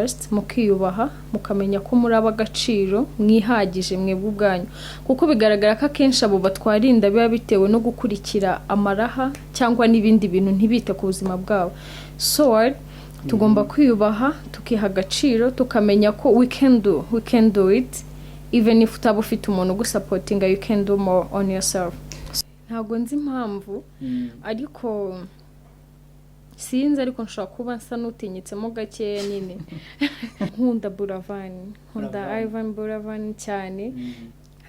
first mukiyubaha mukamenya ko muri abagaciro mwihagije mwebwe ubwanyu kuko bigaragara ko akenshi abo batwarinda biba bitewe no gukurikira amaraha cyangwa n'ibindi bintu ntibite ku buzima bwabo. So tugomba kwiyubaha tukiha agaciro tukamenya ko we can do it even if utaba ufite umuntu gusupportinga, you can do more on yourself. Ntabwo nzi impamvu ariko sinzi ariko nshobora kuba nsa n'utinyitsemo gakeya nyine. Nkunda Ivan Buravan cyane.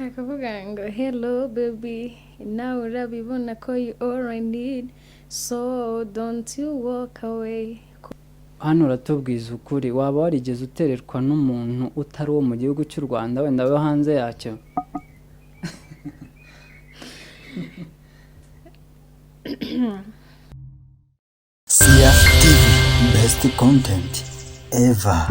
Akavuga ngo hello baby now urabibona ko you all I need so don't you walk away. Hano uratubwiza ukuri, waba warigeze utererwa n'umuntu utari wo mu gihugu cy'u Rwanda wenda abo hanze yacyo? Sia TV, best content ever.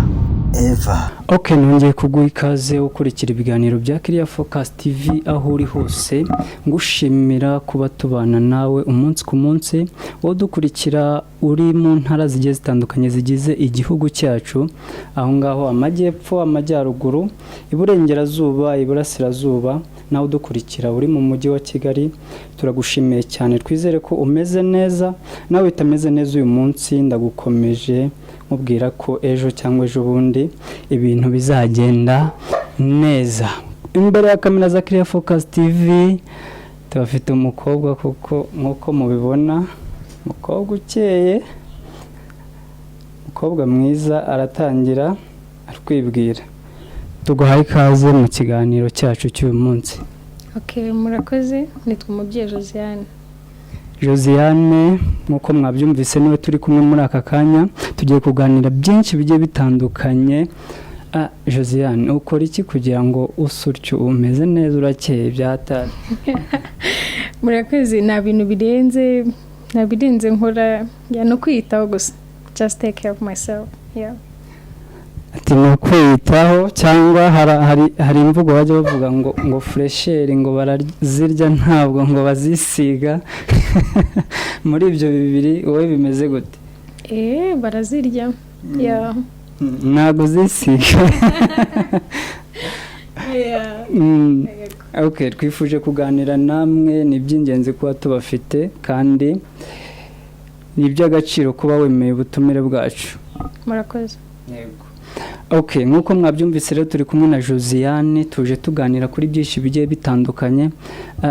Okay, nongeye kuguha ikaze ukurikira ibiganiro bya Clear Focus TV aho uri hose, ngushimira kuba tubana nawe umunsi ku munsi, wodukurikira uri mu ntara zigiye zitandukanye zigize igihugu cyacu, aho ngaho amajyepfo, amajyaruguru, iburengerazuba, iburasirazuba, nawe udukurikira uri mu mujyi wa Kigali. Turagushimiye cyane, twizere ko umeze neza. Nawe utameze neza uyu munsi ndagukomeje mubwira ko ejo cyangwa ejo bundi ibintu bizagenda neza. Imbere ya kamera za Clear Focus TV tubafite umukobwa kuko nkuko mubibona, umukobwa ukeye, umukobwa mwiza, aratangira arkwibwira. Tuguhaye ikaze mu kiganiro cyacu cy'uyu munsi. Okay, murakoze. Nitwa umubyeyi Josiane, nkuko mwabyumvise niwe turi kumwe muri aka kanya, tugiye kuganira byinshi bigiye bitandukanye. Josiane, ukora iki kugira ngo usurcyo umeze neza urakeye byatari? Murakoze. Nta bintu birenze nkora no kwiyitaho gusa. Just take care of myself. Yeah. Ati no kwiyitaho cyangwa hari imvugo bajya bavuga ngo fresher ngo barazirya ntabwo ngo bazisiga. Muri ibyo bibiri wowe bimeze gute? Barazirya. Yeah. Ntabwo zisiga. Yeah. Okay, twifuje kuganira namwe, ni by'ingenzi kuba tubafite kandi ni iby'agaciro kuba wemeye ubutumire bwacu. Murakoze. Yego. Okay, nkuko mwabyumvise rero turi kumwe na Josiane, tuje tuganira kuri byinshi bigiye bitandukanye.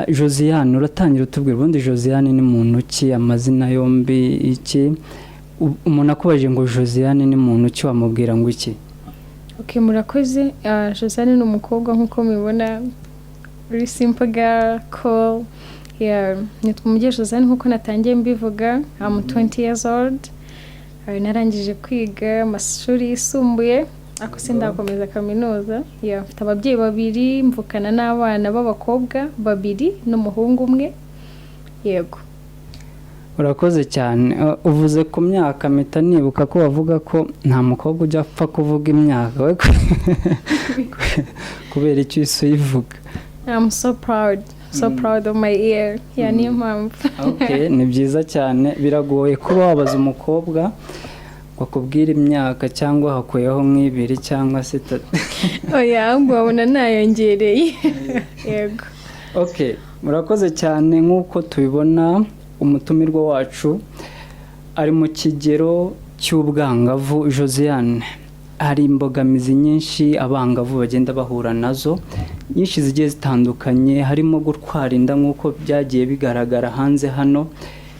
Josiane, uratangira utubwira ubundi Josiane ni muntu ki, amazina yombi iki? Umuntu akubaje ngo Josiane ni muntu ki wamubwira ngo iki? Okay, murakoze. Josiane ni umukobwa nkuko mubibona, very simple girl, cool. Yeah, nitwa umubyeyi Josiane nkuko natangiye mbivuga. I'm 20 years old. Narangije kwiga amashuri yisumbuye ako sindakomeza kaminuza. Mfite ababyeyi babiri, mvukana n'abana b'abakobwa babiri n'umuhungu umwe. Yego. Urakoze cyane. Uvuze ku myaka mpita nibuka ko bavuga ko nta mukobwa ujya apfa kuvuga imyaka we kubera icyo uyivuga. I'm so proud of my ear. Niyo mpamvu. Okay, ni byiza cyane. Biragoye kuba wabaza umukobwa bakubwira imyaka cyangwa hakuyeho nk'ibiri cyangwa se 3. Oya, mbona nayongereye. Yego. Okay, murakoze cyane. Nkuko tubibona umutumirwa wacu ari mu kigero cy'ubwangavu. Josiane, hari imbogamizi nyinshi abangavu bagenda bahura nazo, nyinshi zigiye zitandukanye, harimo gutwara inda nkuko byagiye bigaragara hanze hano.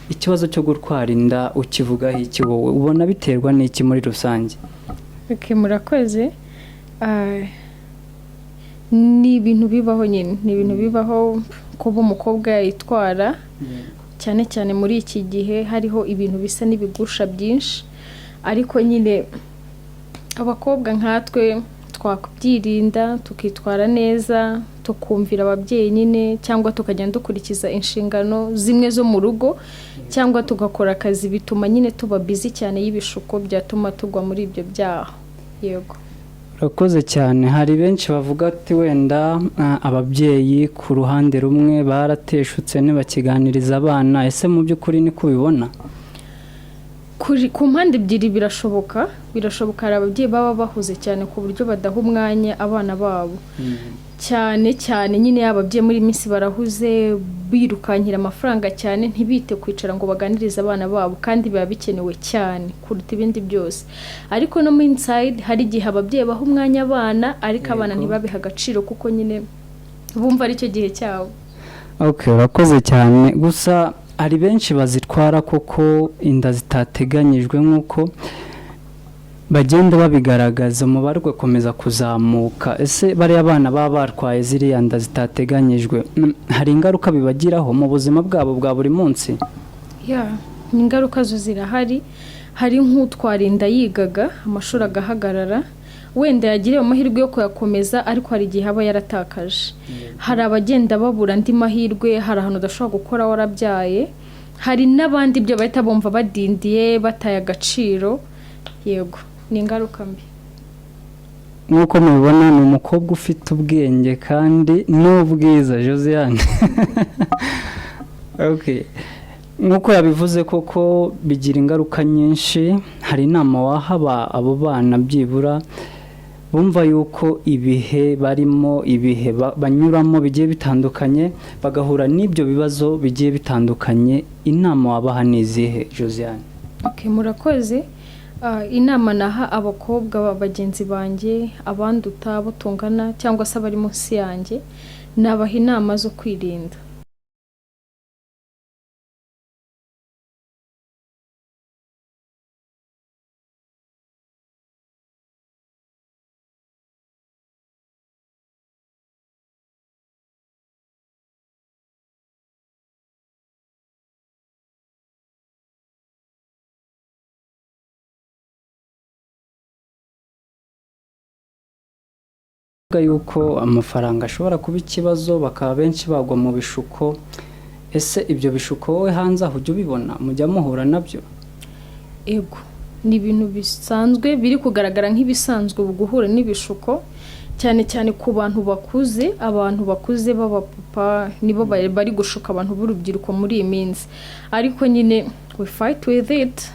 Ikibazo cyo gutwara inda ukivugaho iki wowe? Ubona biterwa n'iki muri rusange? Okay, murakoze. Ni ibintu bibaho nyine, ni ibintu bibaho kuba umukobwa yitwara, cyane cyane muri iki gihe hariho ibintu bisa n'ibigusha byinshi, ariko nyine abakobwa nkatwe twakubyirinda tukitwara neza, tukumvira ababyeyi nyine, cyangwa tukagenda dukurikiza inshingano zimwe zo mu rugo, cyangwa tugakora akazi bituma nyine tuba busy cyane y'ibishuko byatuma tugwa muri ibyo byaha. Yego. Urakoze cyane. Hari benshi bavuga ati wenda ababyeyi ku ruhande rumwe barateshutse ntibakiganiriza abana. Ese mu by'ukuri ni kubibona? ku mpande ebyiri birashoboka hari ababyeyi baba bahuze cyane ku buryo badaha umwanya abana babo cyane nyine ababyeyi muri minsi barahuze birukankira amafaranga cyane ntibite kwicara ngo baganirize abana babo kandi biba bikenewe cyane kuruta ibindi byose ariko no mu inside hari igihe ababyeyi baha umwanya abana ariko abana ntibabiha agaciro kuko nyine bumva ari cyo gihe cyabo. Okay, urakoze cyane gusa hari benshi bazitwara koko inda zitateganyijwe nk'uko bagenda babigaragaza umubare ugakomeza kuzamuka. Ese bariya abana baba barwaye ziriya nda zitateganyijwe hari ingaruka bibagiraho mu buzima bwabo bwa buri munsi? Ingaruka zo zirahari. Hari nk'utwara inda yigaga amashuri agahagarara wenda yagiriye amahirwe yo kuyakomeza ariko hari igihe aba yaratakaje. Hari abagenda babura andi mahirwe, hari ahantu udashobora gukora warabyaye, hari n'abandi byo bahita bumva badindiye bataye agaciro. Yego, ni ingaruka mbi. Nk'uko mubibona ni umukobwa ufite ubwenge kandi n'ubwiza Josiane. Okay. Nk'uko yabivuze koko bigira ingaruka nyinshi. Hari inama wahaba abo bana byibura bumva yuko ibihe barimo ibihe banyuramo bigiye bitandukanye bagahura n'ibyo bibazo bigiye bitandukanye, inama wabaha nizihe Josiane? Okay, murakoze. Inama naha abakobwa bagenzi banjye abanduta abo tungana cyangwa se abari munsi yanjye nabaha inama zo kwirinda. Yuko amafaranga ashobora kuba ikibazo bakaba benshi bagwa mu bishuko. Ese ibyo bishuko wowe hanze aho ujya ubibona mujya muhura nabyo? Ego, ni ibintu bisanzwe biri kugaragara nk'ibisanzwe guhura n'ibishuko cyane ku bantu bakuze. Abantu bakuze b'abapapa nibo bari gushuka abantu b'urubyiruko muri iyi minsi, ariko nyine we fight with it.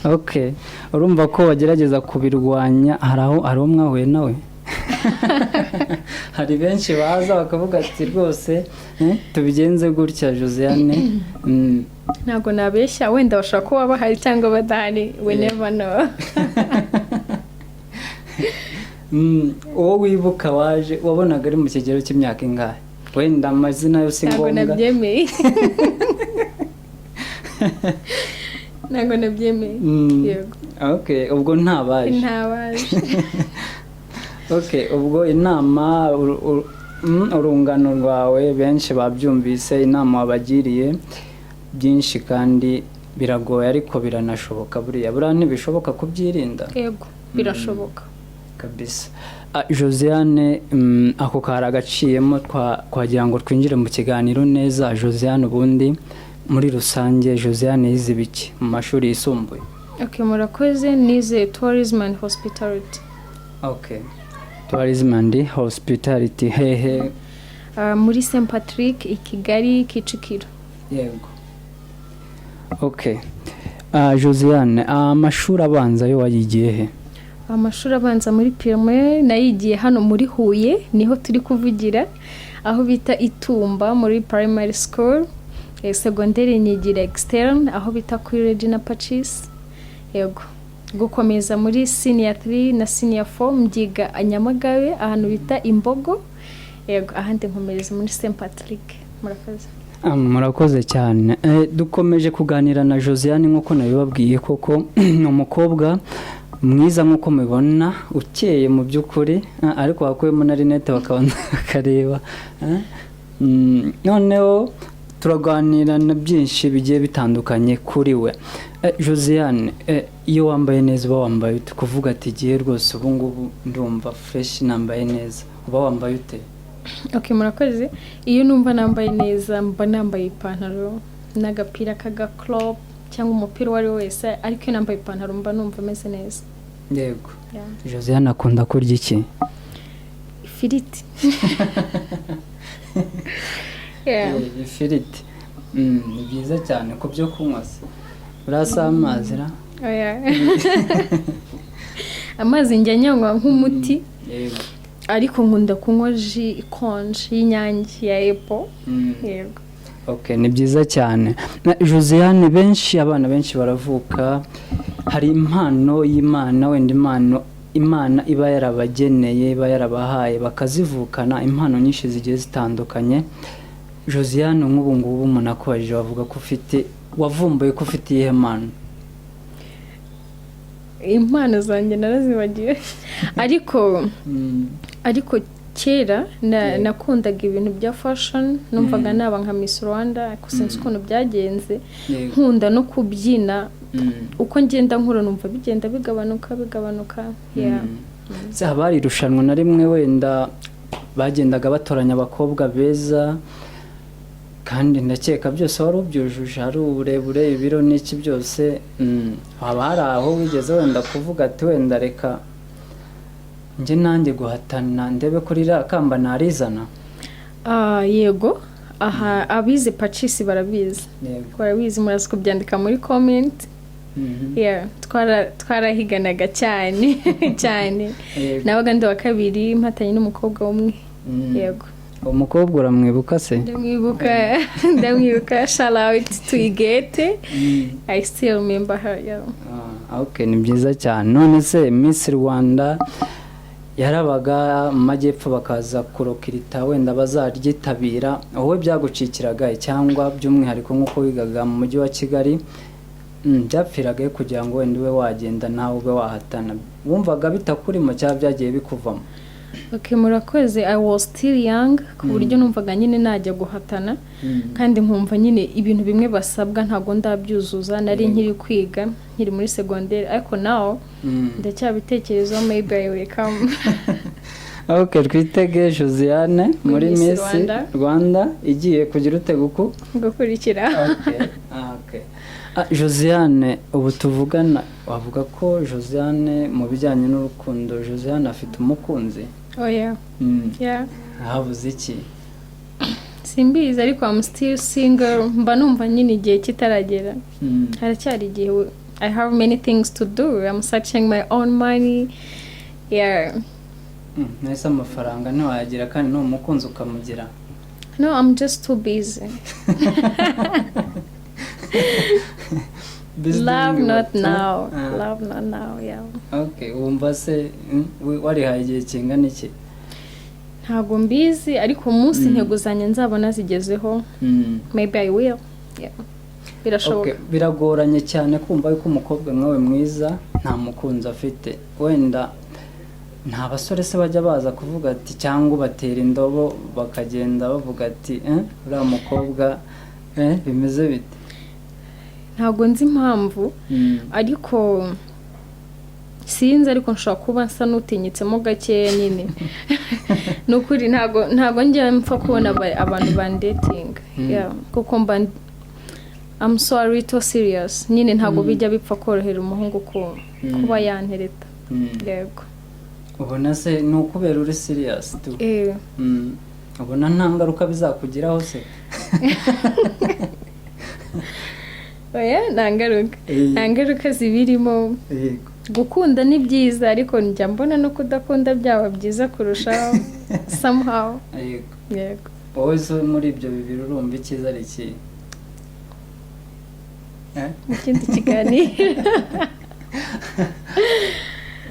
Okay, urumva ko bagerageza kubirwanya. hari umwahuye nawe? Hari benshi baza bakavuga ati rwose tubigenze gutya Josiane. Ntabwo nabeshya, wenda bashaka kuba bahari cyangwa badahari, we never know. Uwo wibuka waje wabonaga ari mu kigero cy'imyaka ingahe? Wenda amazina yose ngombwa. Ntabwo nabyemeye. Ntabwo nabyemeye. Yego. Okay, ubwo ntabaje. Okay, ubwo inama urungano rwawe benshi babyumvise, inama wabagiriye byinshi kandi biragoye ariko biranashoboka. Buriya ntibishoboka kubyirinda. Yego, birashoboka kabisa. Josiane, ako kari agaciyemo twagira ngo twinjire mu kiganiro neza. Josiane, ubundi muri rusange Josiane yize biki mu mashuri yisumbuye? Okay, murakoze. Nize tourism and hospitality. Okay, tourism and hospitality hehe? Muri St Patrick i Kigali Kicukiro. Yego. Okay. Josiane, amashuri abanza yo wayigiye he? Amashuri abanza muri primaire nayigiye hano muri Huye, niho turi kuvugira, aho bita Itumba muri primary school. Secondary nyigira externe aho bita kuri Regina Pacis. Yego. Gukomeza muri senior 3 na senior 4 mbyiga Nyamagabe ahantu bita Imbogo. Yego, ahandi nkomereza muri St Patrick. Murakoze. Murakoze cyane. Dukomeje kuganira na Josiane nk'uko nabibabwiye koko ni umukobwa mwiza nk'uko mubibona, ukeye mu by'ukuri, ariko wakuyemo na rinete bakabona bakareba. Noneho turaganira na byinshi bigiye bitandukanye kuri we. Josiane, iyo wambaye neza uba wambaye ute? Kuvuga ati giye rwose ubu ngubu ndumva fresh nambaye neza, uba wambaye ute? Okay, murakoze. Iyo numva nambaye neza mba nambaye ipantaro n'agapira kaga crop cyangwa umupira wari wese, ariko iyo nambaye ipantaro mba numva meze neza. Yego. Josiane akunda kurya iki? Ifiriti. Ifiriti. Ni byiza cyane ku byo kunywa se. urasa amazi ra oya amazi njya nyanywa nk'umuti ariko nkunda kunywa ji ikonje y'inyange ya apple yego. Okay, ni byiza cyane. Josiane, benshi abana benshi baravuka, hari impano y'Imana, wenda Imana iba yarabageneye, iba yarabahaye bakazivukana, impano nyinshi zigiye zitandukanye. Josiane, nk'ubu ngubu umuntu akubajije bavuga ko wavumbuye ko ufite iyihe mpano? Impano zanjye narazibagiwe ariko kera nakundaga ibintu bya fashion, numvaga naba nka Miss Rwanda, ariko sinzi ukuntu byagenze. Nkunda no kubyina, uko ngenda nkura numva bigenda bigabanuka. Se habari irushanwa na rimwe wenda bagendaga batoranya abakobwa beza, kandi ndakeka byose wari ubyujuje, hari uburebure, ibiro n'iki byose, haba hari aho wigeze wenda kuvuga ati wenda reka nje nanjye guhatana ndebe kuri kamba narizana? Yego, aha abize Pacis barabizi, murazi kubyandika muri comment. Twarahiganaga cyane nabaga ndi wa kabiri mpatanye n'umukobwa umwe. Yego, umukobwa uramwibuka se? Ndamwibuka. Shout out to Igete. I still remember her. Okay, ni byiza cyane. None se Miss Rwanda yarabaga mu majyepfo bakaza kurokirita, wenda bazaryitabira, wowe byagucikiraga cyangwa by'umwihariko nk'uko wigaga mu mujyi wa Kigali byapfiraga kugira ngo wenda ube wagenda nawe ube wahatana, wumvaga bitakurimo cyangwa byagiye bikuvamo? Okay, murakoze. I was still young ku buryo numvaga nyine najya guhatana, kandi nkumva nyine ibintu bimwe basabwa ntago ndabyuzuza, nari nkiri kwiga, nkiri muri secondaire, ariko now ndacyabitekerezo, maybe I will come. Okay, twitege Josiane muri Miss Rwanda igiye kugira uteguku gukurikira. Okay. Josiane, ubu tuvugana wavuga ko Josiane mu bijyanye n'urukundo, Josiane afite umukunzi? Yeah. Habuze iki? Simbizi, ariko I'm still single, mba numva nyine igihe kitaragera. Haracyari igihe. I have many things to do. I'm searching my own money. Nese amafaranga ntiwayagira kandi n'umukunzi ukamugira? No, I'm just too busy. Love not now. Love not now, yeah. Okay, wumva se warihaye igihe kingana iki? Ntago mbizi, ariko umunsi intego zanjye nzabona zigezeho, maybe I will. Yeah. Birashoboka. Okay, biragoranye cyane kumva yuko umukobwa mwawe mwiza nta mukunzi afite. Wenda nta basore se bajya baza kuvuga ati cyangwa batera indobo bakagenda bavuga ati uriya mukobwa bimeze bite? Ntago nzi impamvu, ariko sinzi, ariko nshobora kuba nsa n'utinyitsemo gakeya nyine. Nukuri ntago njya mpfa kubona abantu bandating. Kuko I'm so a little serious. Nyine ntago bijya bipfa korohera umuhungu kuba yantereta. Yego. Ubona se nukubera uri serious tu? Ubona nta ngaruka bizakugiraho se? Oya, nta ngaruka zibirimo. Gukunda ni byiza, ariko njya mbona no kudakunda byaba byiza kurushaho somehow. Yego. Wowe zo muri ibyo bibiri urumva icyiza ari iki? Ikindi kiganiro.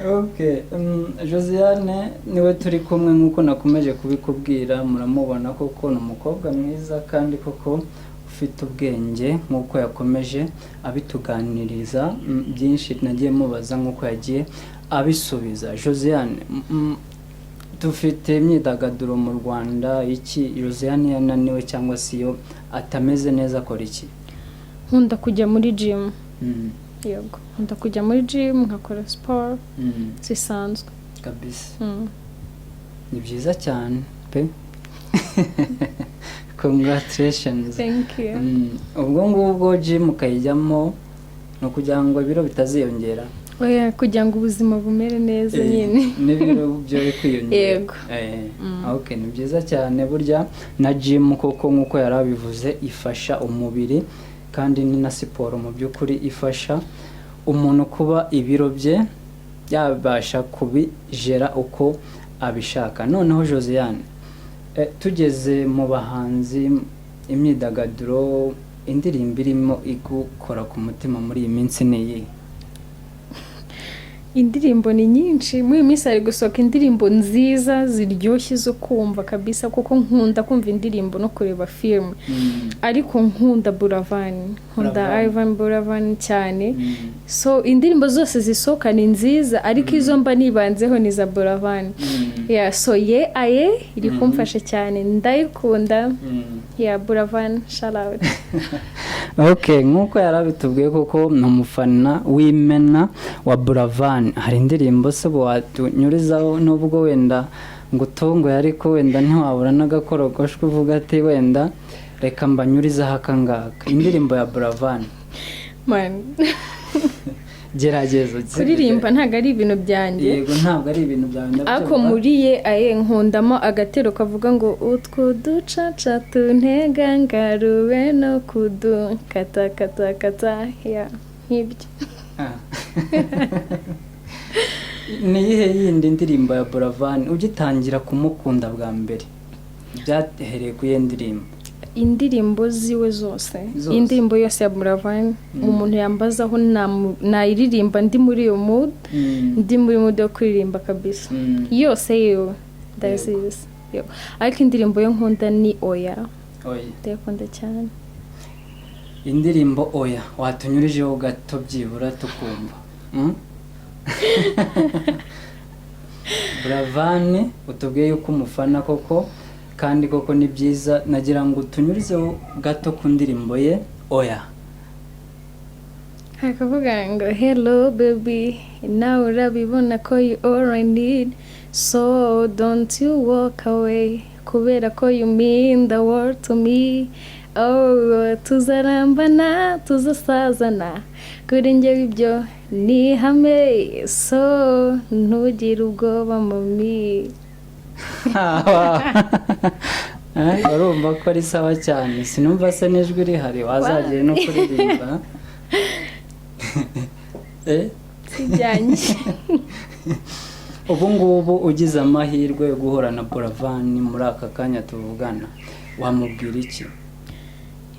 Okay, Josiane niwe turi kumwe nk'uko nakomeje kubikubwira, muramubona koko ni umukobwa mwiza kandi koko ufite ubwenge nk'uko yakomeje abituganiriza, byinshi nagiye mubaza nk'uko yagiye abisubiza. Josiane, dufite imyidagaduro mu Rwanda, iki Josiane yananiwe cyangwa se iyo atameze neza akora iki? Nkunda kujya muri gym. Yego, nkunda kujya muri gym nkakora sport zisanzwe kabisa. Ni byiza cyane pe. Congratulations. Thank you. Ubwo ngubwo gym ukayijyamo no kugira ngo ibiro bitaziyongera? Oya, kugira ngo ubuzima bumere neza nyine. N'ibiro byo kwiyongera. Yego. Okay, ni byiza cyane burya na gym koko nk'uko yarabivuze ifasha umubiri kandi ni na siporo mu by'ukuri ifasha umuntu kuba ibiro bye yabasha kubijera uko abishaka. Noneho Josiane, tugeze mu bahanzi, imyidagaduro, indirimbo irimo igukora ku mutima muri iyi minsi niyi? Indirimbo ni nyinshi muri minsi ari gusohoka indirimbo nziza ziryoshye zo kumva kabisa, kuko nkunda kumva indirimbo no kureba film. Ariko nkunda Buravan, nkunda Ivan Buravan cyane. So indirimbo zose zisohoka ni nziza, ariko izo mba nibanzeho ni za Buravan. So aye iri kumfasha cyane, ndayikunda. Buravan, shout out. Okay, nkuko yarabitubwiye koko ni umufana w'imena wa Buravan. Hari indirimbo se watunyurizaho nubwo wenda ngo utungo ariko wenda ntiwabura n'agakorogoshwe uvuga ati wenda reka mbanyurizaho akangaka, indirimbo ya Buravan? Man, gerageza kuririmba ntabwo ari ibintu byanjye. Yego, ntabwo ari ibintu byanjye. Ako muri aye nkundamo agatero kavuga ngo utwo ducaca tuntega ngaruwe no kudu kata kata kata nk'ibyo. Ni iyihe yindi ndirimbo ya Buravan ugitangira kumukunda bwa mbere byahereye ku iyo ndirimbo? Indirimbo ziwe zose. Indirimbo yose ya Buravan umuntu yambazaho nayiririmba ndi muri iyo mood, ndi muri mood yo kuririmba kabisa. Yose yewe ndazizi. Ariko indirimbo yo nkunda ni Oya. Ndayikunda cyane. Indirimbo Oya watunyurijeho gato byibura tukumva? Buravan utubwiye yuko umufana koko, kandi koko ni byiza. Nagira ngo tunyurizeho gato ku ndirimbo ye Oya. Hakavuga ngo hello baby, now urabibona ko you all I need, so don't you walk away, kubera ko you mean the world to me. Oh, tuzarambana tuzasazana, kuri njye ibyo ni hame, so ntugire ubwoba mami. Urumva ko ari sawa cyane, sinumva se n'ijwi rihari wazagiye no kuririmba? Sijyanye. Ubu ngubu ugize amahirwe yo guhura na Buravan muri aka kanya tuvugana, wamubwira iki?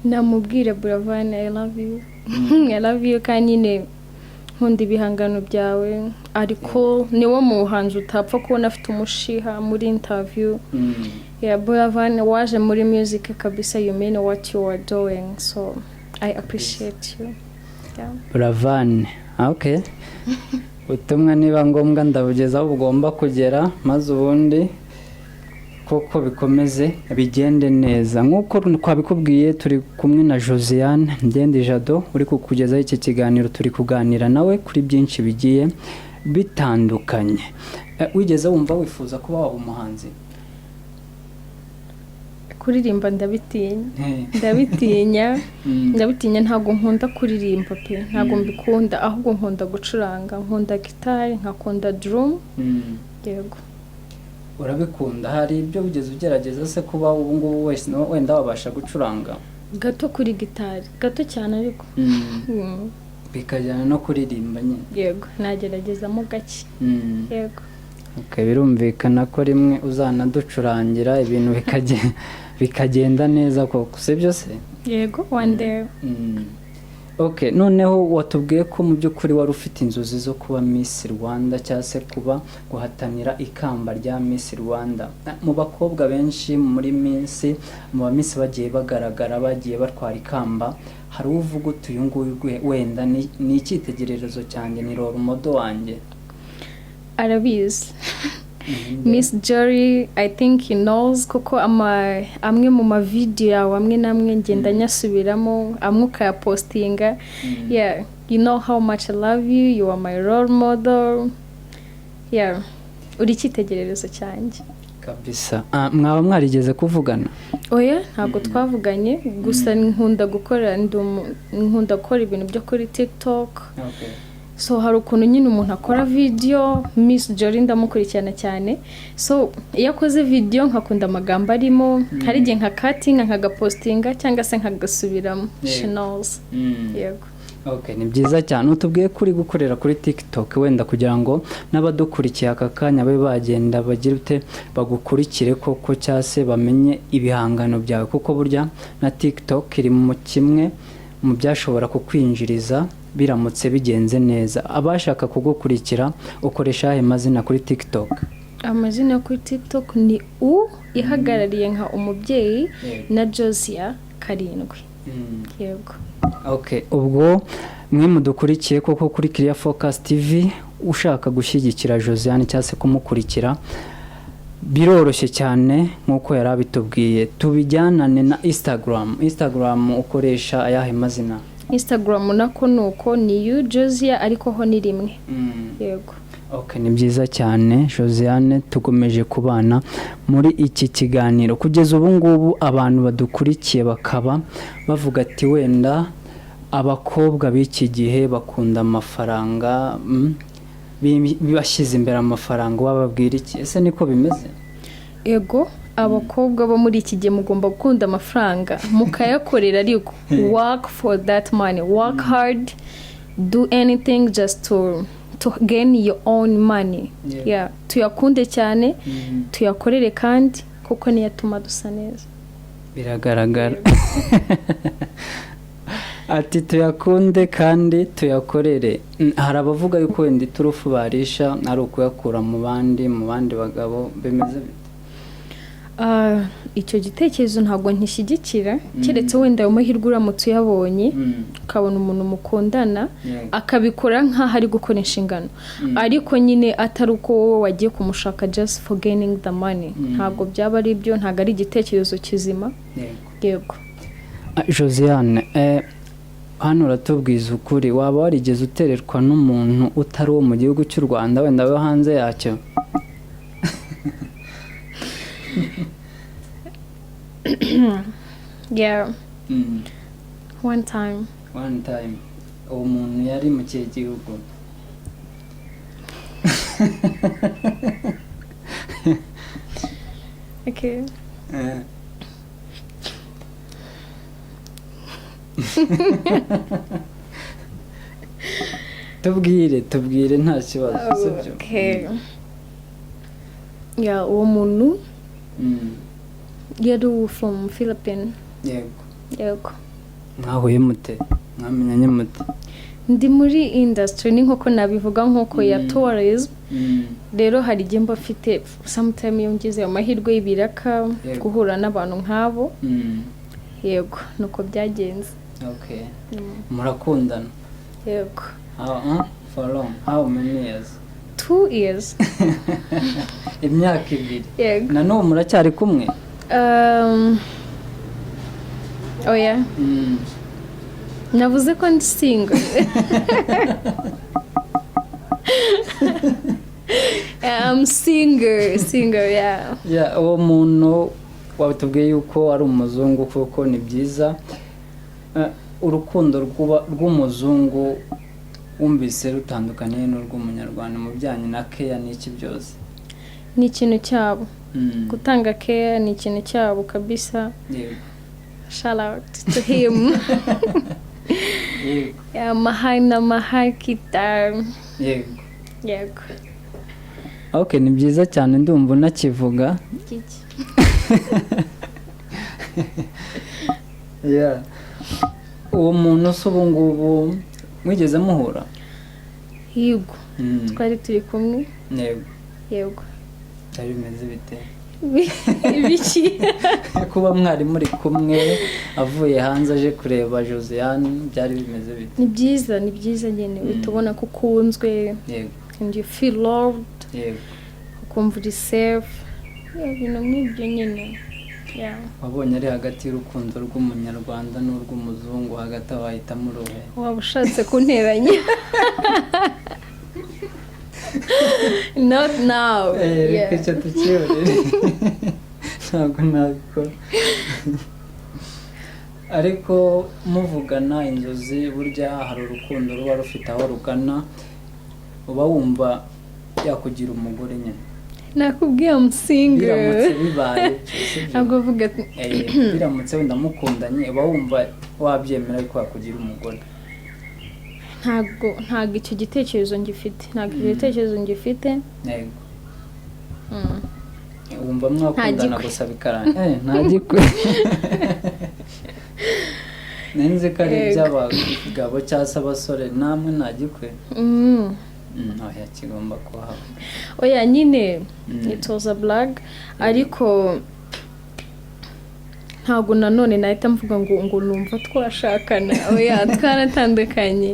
Namubwira Buravan I love you. I love you, kandi nyine nkunda ibihangano byawe, ariko niwo muhanzi utapfa kubona afite umushiha muri interview. Buravan waje muri music kabisa, you mean what you are doing, so I appreciate you. Buravan, okay. Utumwa niba ngombwa ndabugeza aho ugomba kugera, maze ubundi koko bikomeze bigende neza. Nkuko twabikubwiye turi kumwe na Josiane Ngende Jado uri kukugezaho iki kiganiro, turi kuganira nawe kuri byinshi bigiye bitandukanye. Wigeze wumva wifuza kuba waba umuhanzi? Kuririmba ndabitinya ntabwo nkunda kuririmba pe, ntabwo mbikunda, ahubwo nkunda gucuranga, nkunda gitari, nkakunda drum. Yego. Urabikunda? Hari ibyo ugeze ugerageza se kuba ubu ngubu wese wenda wabasha gucuranga? Gato kuri gitari, gato cyane ariko. Bikajyana no kuririmba nyine? Yego, nageragezamo gake. Yego. Okay, birumvikana ko rimwe uzanaducurangira ibintu bikagenda neza koko, sibyo se? Yego, one day. Okay, noneho watubwiye ko mu by'ukuri wari ufite inzozi zo kuba Miss Rwanda cyangwa se kuba guhatanira ikamba rya Miss Rwanda. Mu bakobwa benshi muri Miss, mu ba Miss bagiye bagaragara, bagiye batwara ikamba, hari uvuga uyu nguyu wenda ni icyitegererezo cyanjye, ni role model wanjye? Arabizi. Miss Jory, I think he knows, kuko amwe mu ma video yawe amwe namwe ngenda nyasubiramo, amwe ukayapostinga. Yeah, you know how much I love you, you are my role model. Yeah, uri icyitegererezo cyanjye kabisa. Mwaba mwarigeze kuvugana? Oya, ntabwo twavuganye, gusa nkunda gukora ibintu byo kuri TikTok. Okay. so hari ukuntu nyine umuntu akora video. Miss Jory ndamukurikirana cyane, so iyo akoze video nkakunda amagambo arimo, hari igihe nka cutting nkagapostinga cyangwa se nkagasubiramo. She knows. Yego. Okay, ni byiza cyane. Utubwiye kuri gukorera kuri TikTok, wenda kugira ngo n'abadukurikiye aka kanya babe bagenda bagira ute bagukurikire koko cyase bamenye ibihangano byawe, kuko burya na TikTok iri mu kimwe mu byashobora kukwinjiriza biramutse bigenze neza. Abashaka kugukurikira ukoresha ahe mazina kuri TikTok? Amazina kuri TikTok ni ihagarariye nka umubyeyi na Josia Karindwi. Yego. Okay, ubwo mwe mudukurikiye koko kuri Clear Focus TV, ushaka gushyigikira Josiane cyangwa se kumukurikira biroroshye cyane nkuko yarabitubwiye. Tubijyanane na Instagram ukoresha ayahe mazina? Instagram nako nuko ni Josia ariko ho ni rimwe. Yego. Okay, ni byiza cyane Josiane, tugomeje kubana muri iki kiganiro. Kugeza ubu ngubu abantu badukurikiye bakaba bavuga ati wenda abakobwa b'iki gihe bakunda amafaranga, bibashyize imbere amafaranga, wababwira iki? Ese niko bimeze? Ego, abakobwa bo muri iki gihe mugomba gukunda amafaranga mukayakorera, ariko work for that money, work hard, do anything just to gain your own money. Yeah, tuyakunde cyane, tuyakorere kandi kuko niyo atuma dusa neza. Biragaragara. Ati tuyakunde kandi tuyakorere. Hari abavuga yuko wenda iturufu barisha ari ukuyakura mu bandi bagabo, bimeze bite? Icyo gitekerezo ntabwo nkishyigikira, keretse wenda ayo mahirwe uramutse uyabonye ukabona umuntu mukundana akabikora nk'aho ari gukora inshingano, ariko nyine atari uko wowe wagiye kumushaka just for gaining the money. Ntabwo byaba ari byo, ntabwo ari igitekerezo kizima. Yego. Josiane, hano uratubwiza ukuri, waba warigeze utererwa n'umuntu utari wo mu gihugu cy'u Rwanda, wenda we hanze yacyo? Yeah. One time. Uwo muntu yari mu kihe gihugu? Okay. Tubwire nta kibazo, sibyo? Okay. Yeah, uwo muntu yari from Philippines. Yego. Mwahuye mute? Mwamenyanye mute? Ndi muri industry ni nk'uko nabivuga nk'uko ya tourism. Rero hari igihe mba afite sometime iyo ngize amahirwe y'ibiraka guhura n'abantu nk'abo. Yego, nuko byagenze. Okay. Murakundana? Yego. For long? How many years? 2 years. Imyaka 2. Yego. Na n'ubu muracyari kumwe? Oh yeah. Navuze ko ndi single. I'm single, yeah. Yeah, uwo muntu watubwiye yuko ari umuzungu, kuko ni byiza. Urukundo rw'umuzungu wumvise rutandukanye n'urw'umunyarwanda mu bijyanye na care n'iki byose? Ni ikintu cyabo. Gutanga care ni ikintu cyabo kabisa. Yego. Shout out to him. Yego. Yeah, mahai kita. Yego. Okay, ni byiza cyane, ndumva unakivuga. Kiki. Yeah. Uwo muntu ubu ngubu mwigeze muhura? Yego. Twari turi kumwe. Yego. Byari bimeze bite? Ibiki? Kuba mwari muri kumwe avuye hanze aje kureba Josiane, byari bimeze bite? Ni byiza nyene bitubona ko ukunzwe. Yego. And you feel loved. Yego. Ukumva uri safe. Ibintu nk'ibyo nyine. Yeah. Wabonye ari hagati y'urukundo rw'umunyarwanda n'urw'umuzungu, hagati wahitamo uruhe? Waba ushatse kunteranya? Not now. Reka icyo tukibonere. Ntabwo nabikora. ariko muvugana inzozi burya hari urukundo ruba rufite aho rugana uba wumva yakugira umugore nyine nakubwiye umusinga biramutse bibaye ntabwo uvuga biramutse wenda mukundanye uba wumva wabyemera ariko yakugira umugore ntabwo icyo gitekerezo ngifite yego wumva mwakundana gusa bikaranga ntagikwe nenze ko ari iby'abagabo cyangwa se abasore namwe ntagikwe oya kigomba kuhaba oya nyine it was a black ariko ntabwo nanone nahita mvuga ngo numva twashakana oya twaratandukanye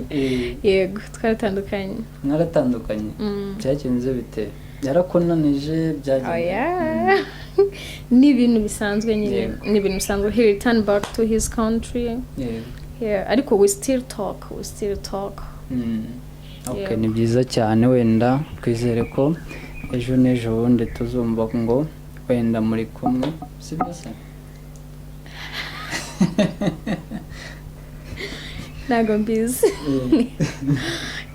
yego twaratandukanye mwaratandukanye byagenze bite yarakunanije byagenze ni ibintu bisanzwe nyine ni ibintu bisanzwe he returned back to his country ariko we still talk okay ni byiza cyane wenda twizere ko ejo n'ejo bundi tuzumva ngo wenda muri kumwe sibyo se ntabwo mbizi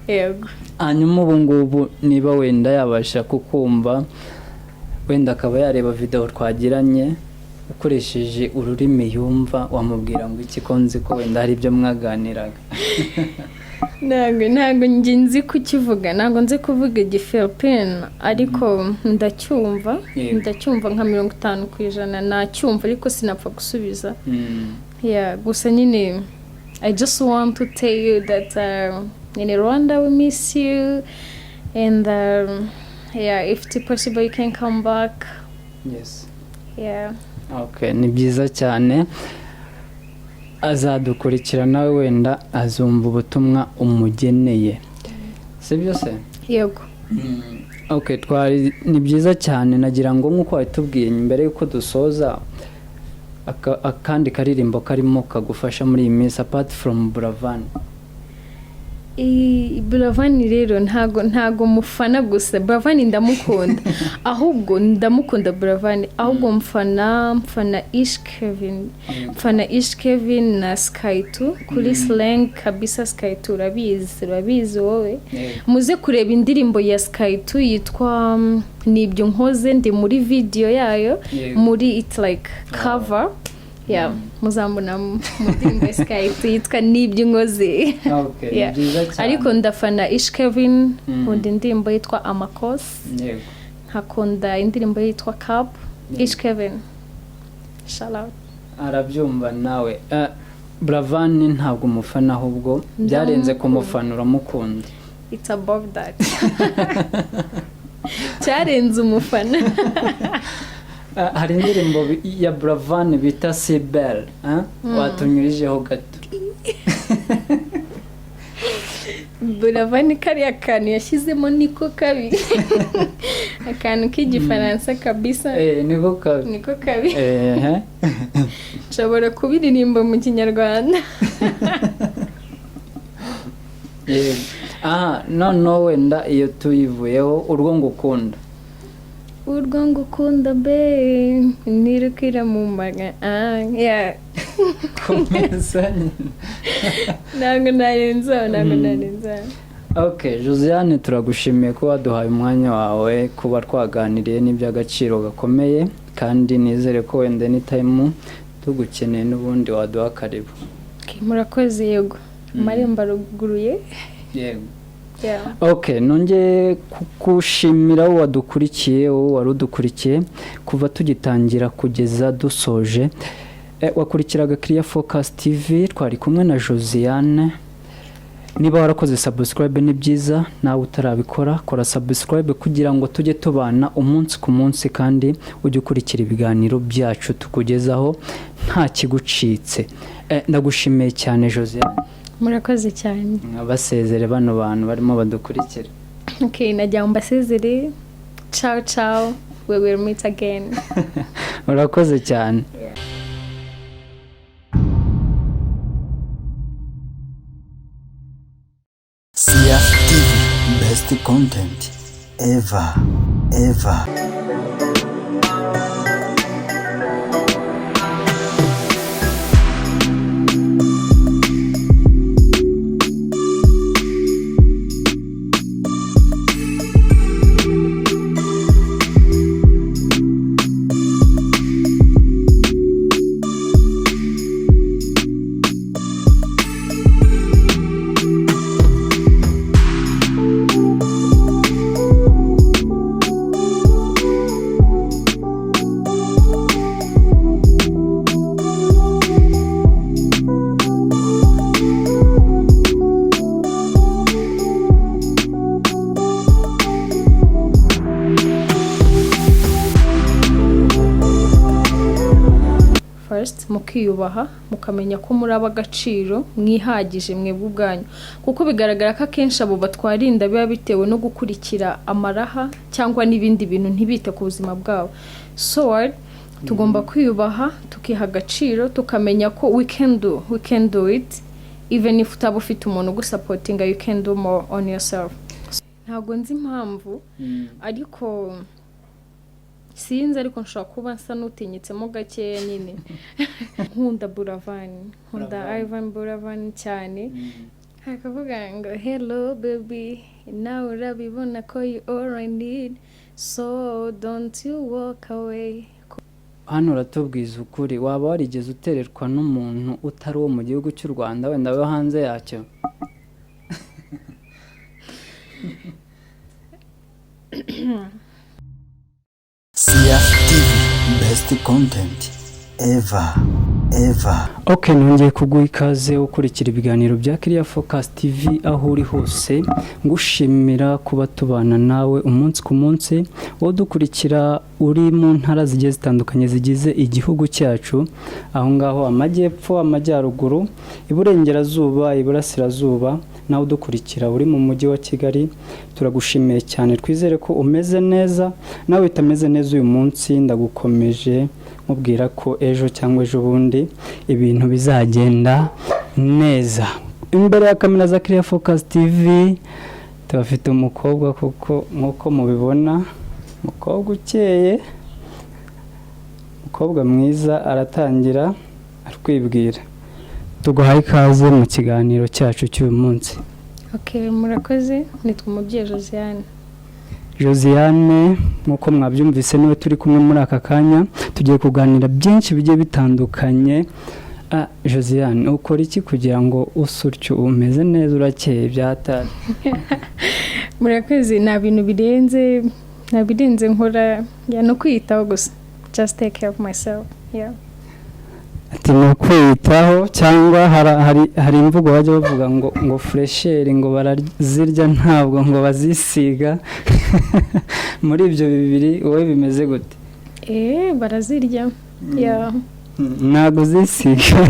yego hanyuma ubu ngubu niba wenda yabasha kukumva wenda akaba yareba video twagiranye ukoresheje ururimi yumva wamubwira ngo iki ko nzi ko wenda hari ibyo mwaganiraga ntabwo nzi kukivuga ntabwo nzi kuvuga igifilipine ariko ndacyumva nka 50% nacyumva ariko sinapfa gusubiza gusa nyine I just want to tell you that in Rwanda we miss you and if it's possible you can come back. Yes. Okay, ni byiza cyane azadukurikira nawe wenda azumva ubutumwa umugeneye sibyo se yego okay twari ni byiza cyane nagira ngo nkuko watubwiye imbere yuko dusoza akandi karirimbo karimo kagufasha muri iyi minsi apart from Buravan Buravan rero ntago mufana gusa Buravan ndamukunda ahubwo ndamukunda Buravan ahubwo mfana Ish Kevin na Sky2 kuri slang kabisa Sky2 urabizi wowe muze kureba indirimbo ya Sky2 yitwa nibyo nkoze ndi muri video yayo muri it's like cover muzambona mu ndirimbo ya Sky2 yitwa nibyo nkoze ariko ndafana Ish Kevin nkunda indirimbo yitwa Amakos nkakunda indirimbo yitwa Cup Ish Kevin shout out arabyumva nawe Buravan ntabwo umufana ahubwo byarenze kumufana uramukunda it's above that cyarenze umufana hari indirimbo ya Buravan bita Sibel watunyurijeho gato Buravan kariya kantu yashyizemo niko kabi akantu k'igifaransa kabisa niko kabi nshobora kubiririmba mu kinyarwanda none wenda iyo tuyivuyeho urwo ngukunda be nirukira mu maga komeza ntabwo narenza okay Josiane turagushimiye ko waduhaye umwanya wawe kuba twaganiriye n'iby'agaciro gakomeye kandi nizere ko wenda anytime tugukeneye n'ubundi waduha karibu murakoze yego maremba ruguruye yego okay nongeye kukushimira wadukurikiye warudukurikiye kuva tugitangira kugeza dusoje wakurikiraga Clear Focus TV twari kumwe na Josiane niba warakoze subscribe ni byiza nawe utarabikora kora subscribe kugira ngo tujye tubana umunsi ku munsi kandi ujye ukurikira ibiganiro byacu tukugezaho nta kigucitse ndagushimiye cyane Josiane murakoze cyane abasezere bano bantu barimo badukurikira okay najya mbasezere ciao we will meet again murakoze cyane CFTV best content ever first mukiyubaha mukamenya ko muri ab'agaciro mwihagije mwebwe ubwanyu kuko bigaragara ko akenshi abo batwara inda biba bitewe no gukurikira amaraha cyangwa n'ibindi bintu ntibite ku buzima bwabo. So tugomba kwiyubaha tukiha agaciro tukamenya ko we can do it even if utaba ufite umuntu ugusapotinga, you can do more on yourself. Ntabwo nzi impamvu ariko sinzi ariko nshobora kuba nsa n'utinyitsemo gakeya nyine. Nkunda Ivan Buravan cyane. Akavuga ngo hello baby, nawe urabibona ko you all I need, so don't you walk away. Hano uratubwiza ukuri, waba warigeze utererwa n'umuntu utari uwo mu gihugu cy'u Rwanda wenda we hanze yacyo? CFTV best content ever. Okay, nongeye kuguha ikaze ukurikira ibiganiro bya Clear Focus TV aho uri hose, ngushimira kuba tubana nawe umunsi ku munsi, wodukurikira uri mu ntara zigiye zitandukanye zigize igihugu cyacu, aho ngaho amajyepfo, amajyaruguru, iburengerazuba, iburasirazuba, nawe udukurikira uri mu mujyi wa Kigali. Turagushimiye cyane, twizere ko umeze neza. Nawe utameze neza uyu munsi ndagukomeje mubwira ko ejo cyangwa ejo bundi ibintu bizagenda neza. Imbere ya kamera za Clear Focus TV tubafite umukobwa kuko nkuko mubibona, umukobwa ukeye, umukobwa mwiza, aratangira arkwibwira. Tuguhaye ikaze mu kiganiro cyacu cy'uyu munsi. Okay, murakoze. Nitwa umubyeyi Josiane, nkuko mwabyumvise niwe turi kumwe muri aka kanya, tugiye kuganira byinshi bigiye bitandukanye. Josiane, ukora iki kugira ngo usurcyo umeze neza urakeye byatari? Murakoze. Nta bintu birenze nkora no kwiyitaho gusa. Just take care of myself. Yeah. Ati no kwiyitaho, cyangwa hari imvugo bajya bavuga ngo fresher ngo barazirya ntabwo ngo bazisiga. Muri ibyo bibiri wowe bimeze gute? Barazirya. Yeah. Ntabwo zisiga.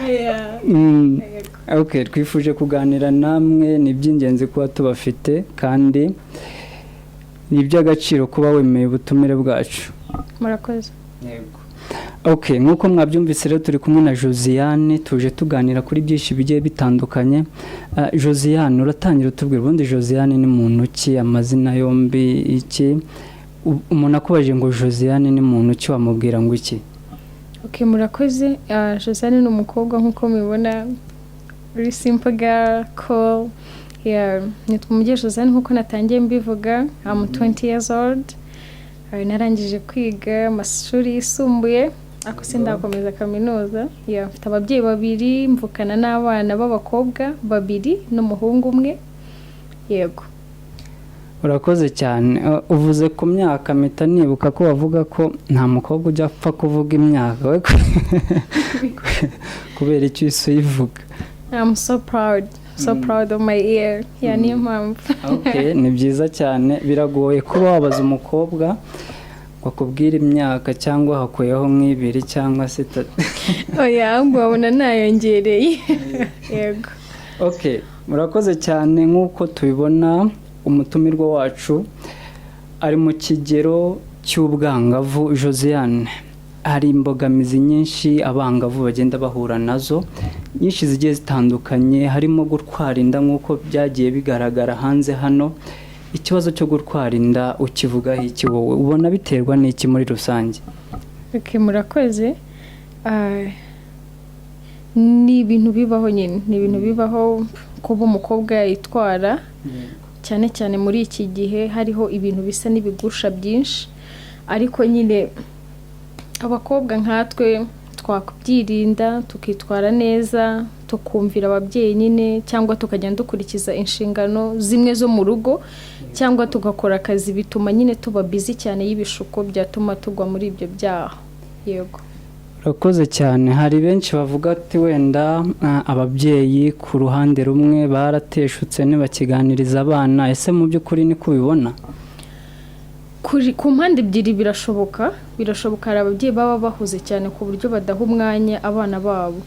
Yeah. Okay, twifuje kuganira namwe, ni by'ingenzi kuba tubafite kandi ni iby'agaciro kuba wemeye ubutumire bwacu. Murakoze. Yego. Okay, nkuko mwabyumvise rero turi kumwe na Josiane, tuje tuganira kuri byinshi bigiye bitandukanye. Josiane, uratangira utubwira ubundi Josiane ni muntu ki, amazina yombi iki? Umuntu akubaje ngo Josiane ni muntu ki wamubwira ngo iki? Okay, murakoze. Josiane ni umukobwa nkuko mubibona, very simple girl, cool. Yeah, nitwa umubyeyi Josiane nkuko natangiye mbivuga. I'm 20 years old. Narangije kwiga amashuri yisumbuye ako sindakomeza kaminuza. Mfite ababyeyi babiri, mvukana n'abana b'abakobwa babiri n'umuhungu umwe. Yego. Urakoze cyane. Uvuze ku myaka, mpita nibuka ko bavuga ko nta mukobwa ujya apfa kuvuga imyaka we kubera icyo uyivuga. I'm so proud of my ear. Niyo mpamvu. Okay, ni byiza cyane. Biragoye kuba wabaza umukobwa bakubwira imyaka cyangwa hakuyeho nk'ibiri cyangwa se 3. Oya, mbona nayongereye. Yego. Okay, murakoze cyane. Nkuko tubibona umutumirwa wacu ari mu kigero cy'ubwangavu. Josiane, hari imbogamizi nyinshi abangavu bagenda bahura nazo, nyinshi zigiye zitandukanye, harimo gutwara inda nkuko byagiye bigaragara hanze hano. Ikibazo cyo gutwara inda ukivugaho iki wowe? Ubona biterwa n'iki muri rusange? Okay, murakoze. Ni ibintu bibaho nyine, ni ibintu bibaho kuba umukobwa yitwara, cyane cyane muri iki gihe hariho ibintu bisa n'ibigusha byinshi, ariko nyine abakobwa nkatwe twakubyirinda tukitwara neza, tukumvira ababyeyi nyine, cyangwa tukagenda dukurikiza inshingano zimwe zo mu rugo, cyangwa tugakora akazi bituma nyine tuba busy cyane y'ibishuko byatuma tugwa muri ibyo byaha. Yego. Urakoze cyane. Hari benshi bavuga ati wenda ababyeyi ku ruhande rumwe barateshutse ntibakiganiriza abana. Ese mu by'ukuri ni kubibona? ku mpande ebyiri birashoboka hari ababyeyi baba bahuze cyane ku buryo badaha umwanya abana babo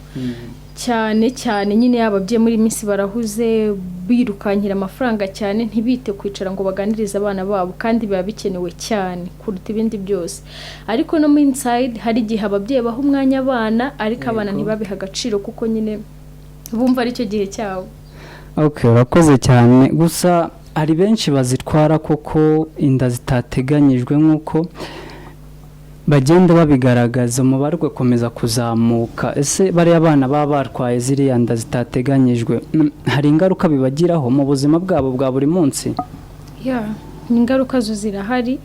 cyane cyane nyine ababyeyi muri minsi barahuze birukankira amafaranga cyane ntibite kwicara ngo baganirize abana babo kandi biba bikenewe cyane kuruta ibindi byose ariko no mu inside hari igihe ababyeyi baha umwanya abana ariko abana ntibabiha agaciro kuko nyine bumva ari cyo gihe cyabo. Okay, urakoze cyane gusa hari benshi bazitwara koko inda zitateganyijwe nk'uko bagenda babigaragaza umubare ugakomeza kuzamuka. Ese bariya abana baba barwaye ziriya nda zitateganyijwe hari ingaruka bibagiraho mu buzima bwabo bwa buri munsi? Ingaruka zo zirahari.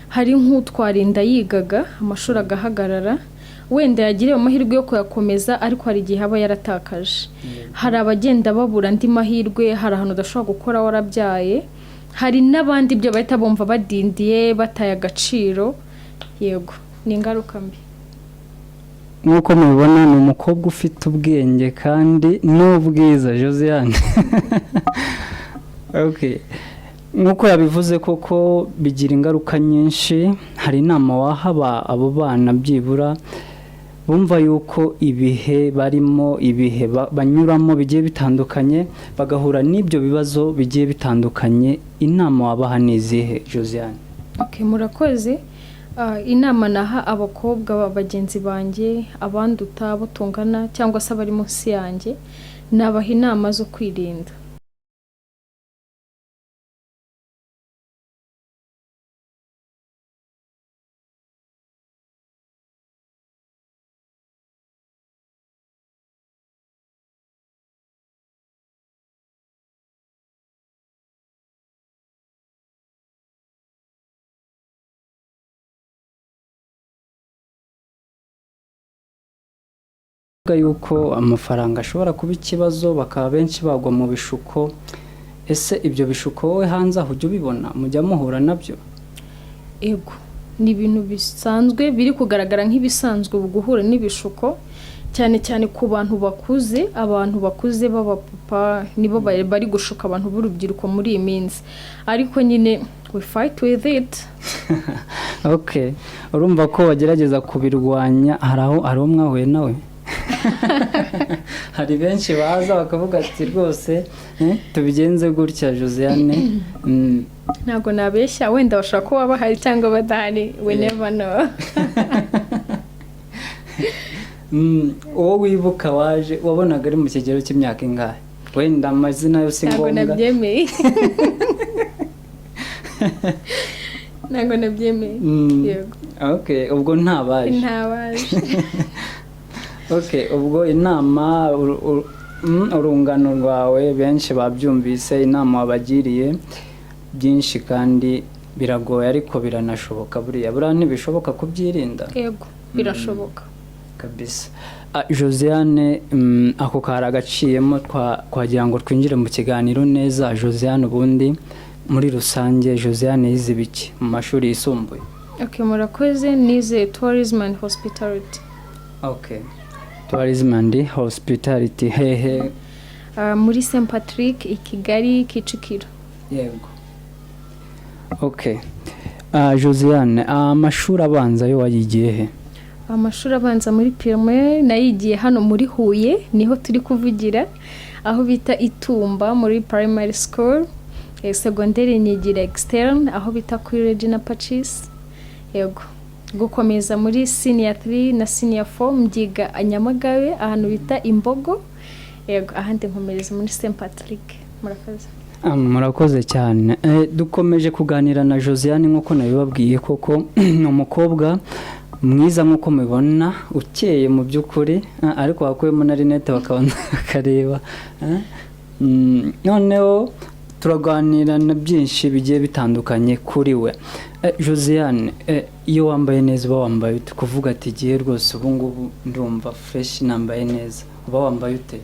Hari nk'utwara inda yigaga amashuri agahagarara wenda yagiriye amahirwe yo kuyakomeza ariko hari igihe aba yaratakaje. Hari abagenda babura andi mahirwe, hari ahantu udashobora gukora warabyaye, hari n'abandi byo bahita bumva badindiye bataye agaciro. Yego, ni ingaruka mbi. Nk'uko mubibona ni umukobwa ufite ubwenge kandi n'ubwiza Josiane. Okay. Nk'uko yabivuze koko bigira ingaruka nyinshi. Hari inama waha abo bana byibura bumva yuko ibihe barimo ibihe banyuramo bigiye bitandukanye bagahura n'ibyo bibazo bigiye bitandukanye, inama wabaha nizihe Josiane? Okay, murakoze. Inama naha abakobwa bagenzi banjye abanduta abo tungana cyangwa se abari munsi yanjye nabaha inama zo kwirinda. Yuko amafaranga ashobora kuba ikibazo bakaba benshi bagwa mu bishuko. Ese ibyo bishuko wowe hanze aho ujya ubibona mujya muhura nabyo? Ego, ni ibintu bisanzwe biri kugaragara nk'ibisanzwe guhura n'ibishuko cyane cyane ku bantu bakuze. Abantu bakuze b'abapapa nibo bari gushuka abantu b'urubyiruko muri iyi minsi, ariko nyine we fight with it. Okay, urumva ko bagerageza kubirwanya. hari umwahuye nawe? Hari benshi baza bakavuga ati rwose tubigenze gutya Josiane. Ntabwo nabeshya, wenda bashaka ko baba hari cyangwa badahari, we never know. Wowe wibuka waje wabonaga ari mu kigero cy'imyaka ingahe? Wenda amazina yose ngombwa. Ntabwo nabyemeye. Ntabwo nabyemeye. Yego. Okay, ubwo ntabaje. Okay, ubwo inama urungano rwawe benshi babyumvise, inama wabagiriye byinshi kandi biragoye ariko biranashoboka. Buriya ntibishoboka kubyirinda. Yego, birashoboka kabisa. Josiane, ako kari agaciyemo twagira ngo twinjire mu kiganiro neza. Josiane, ubundi muri rusange Josiane yize biki mu mashuri yisumbuye? Okay, murakoze. Nize tourism and hospitality. Okay, tourism and hospitality. Hehe? Muri St Patrick i Kigali Kicukiro. Yego. Okay. Josiane, amashuri abanza yo wayigiye he? Amashuri abanza muri primaire nayigiye hano muri Huye, niho turi kuvugira, aho bita Itumba muri primary school. Secondaire nyigira externe aho bita kuri Regina Pacis. Yego. Gukomeza muri senior 3 na senior 4 mbyiga Nyamagabe ahantu bita Imbogo. Yego, ahandi nkomereza muri St Patrick. Murakoze. Murakoze cyane. Dukomeje kuganira na Josiane nk'uko nabibabwiye koko ni umukobwa mwiza nk'uko mubibona, ukeye mu by'ukuri, ariko wakuyemo na rinete bakabona bakareba. Noneho turaganira na byinshi bigiye bitandukanye kuri we. Josiane, iyo wambaye neza uba wambaye ute? Kuvuga ati giye rwose ubu ngubu ndumva fresh nambaye neza, uba wambaye ute?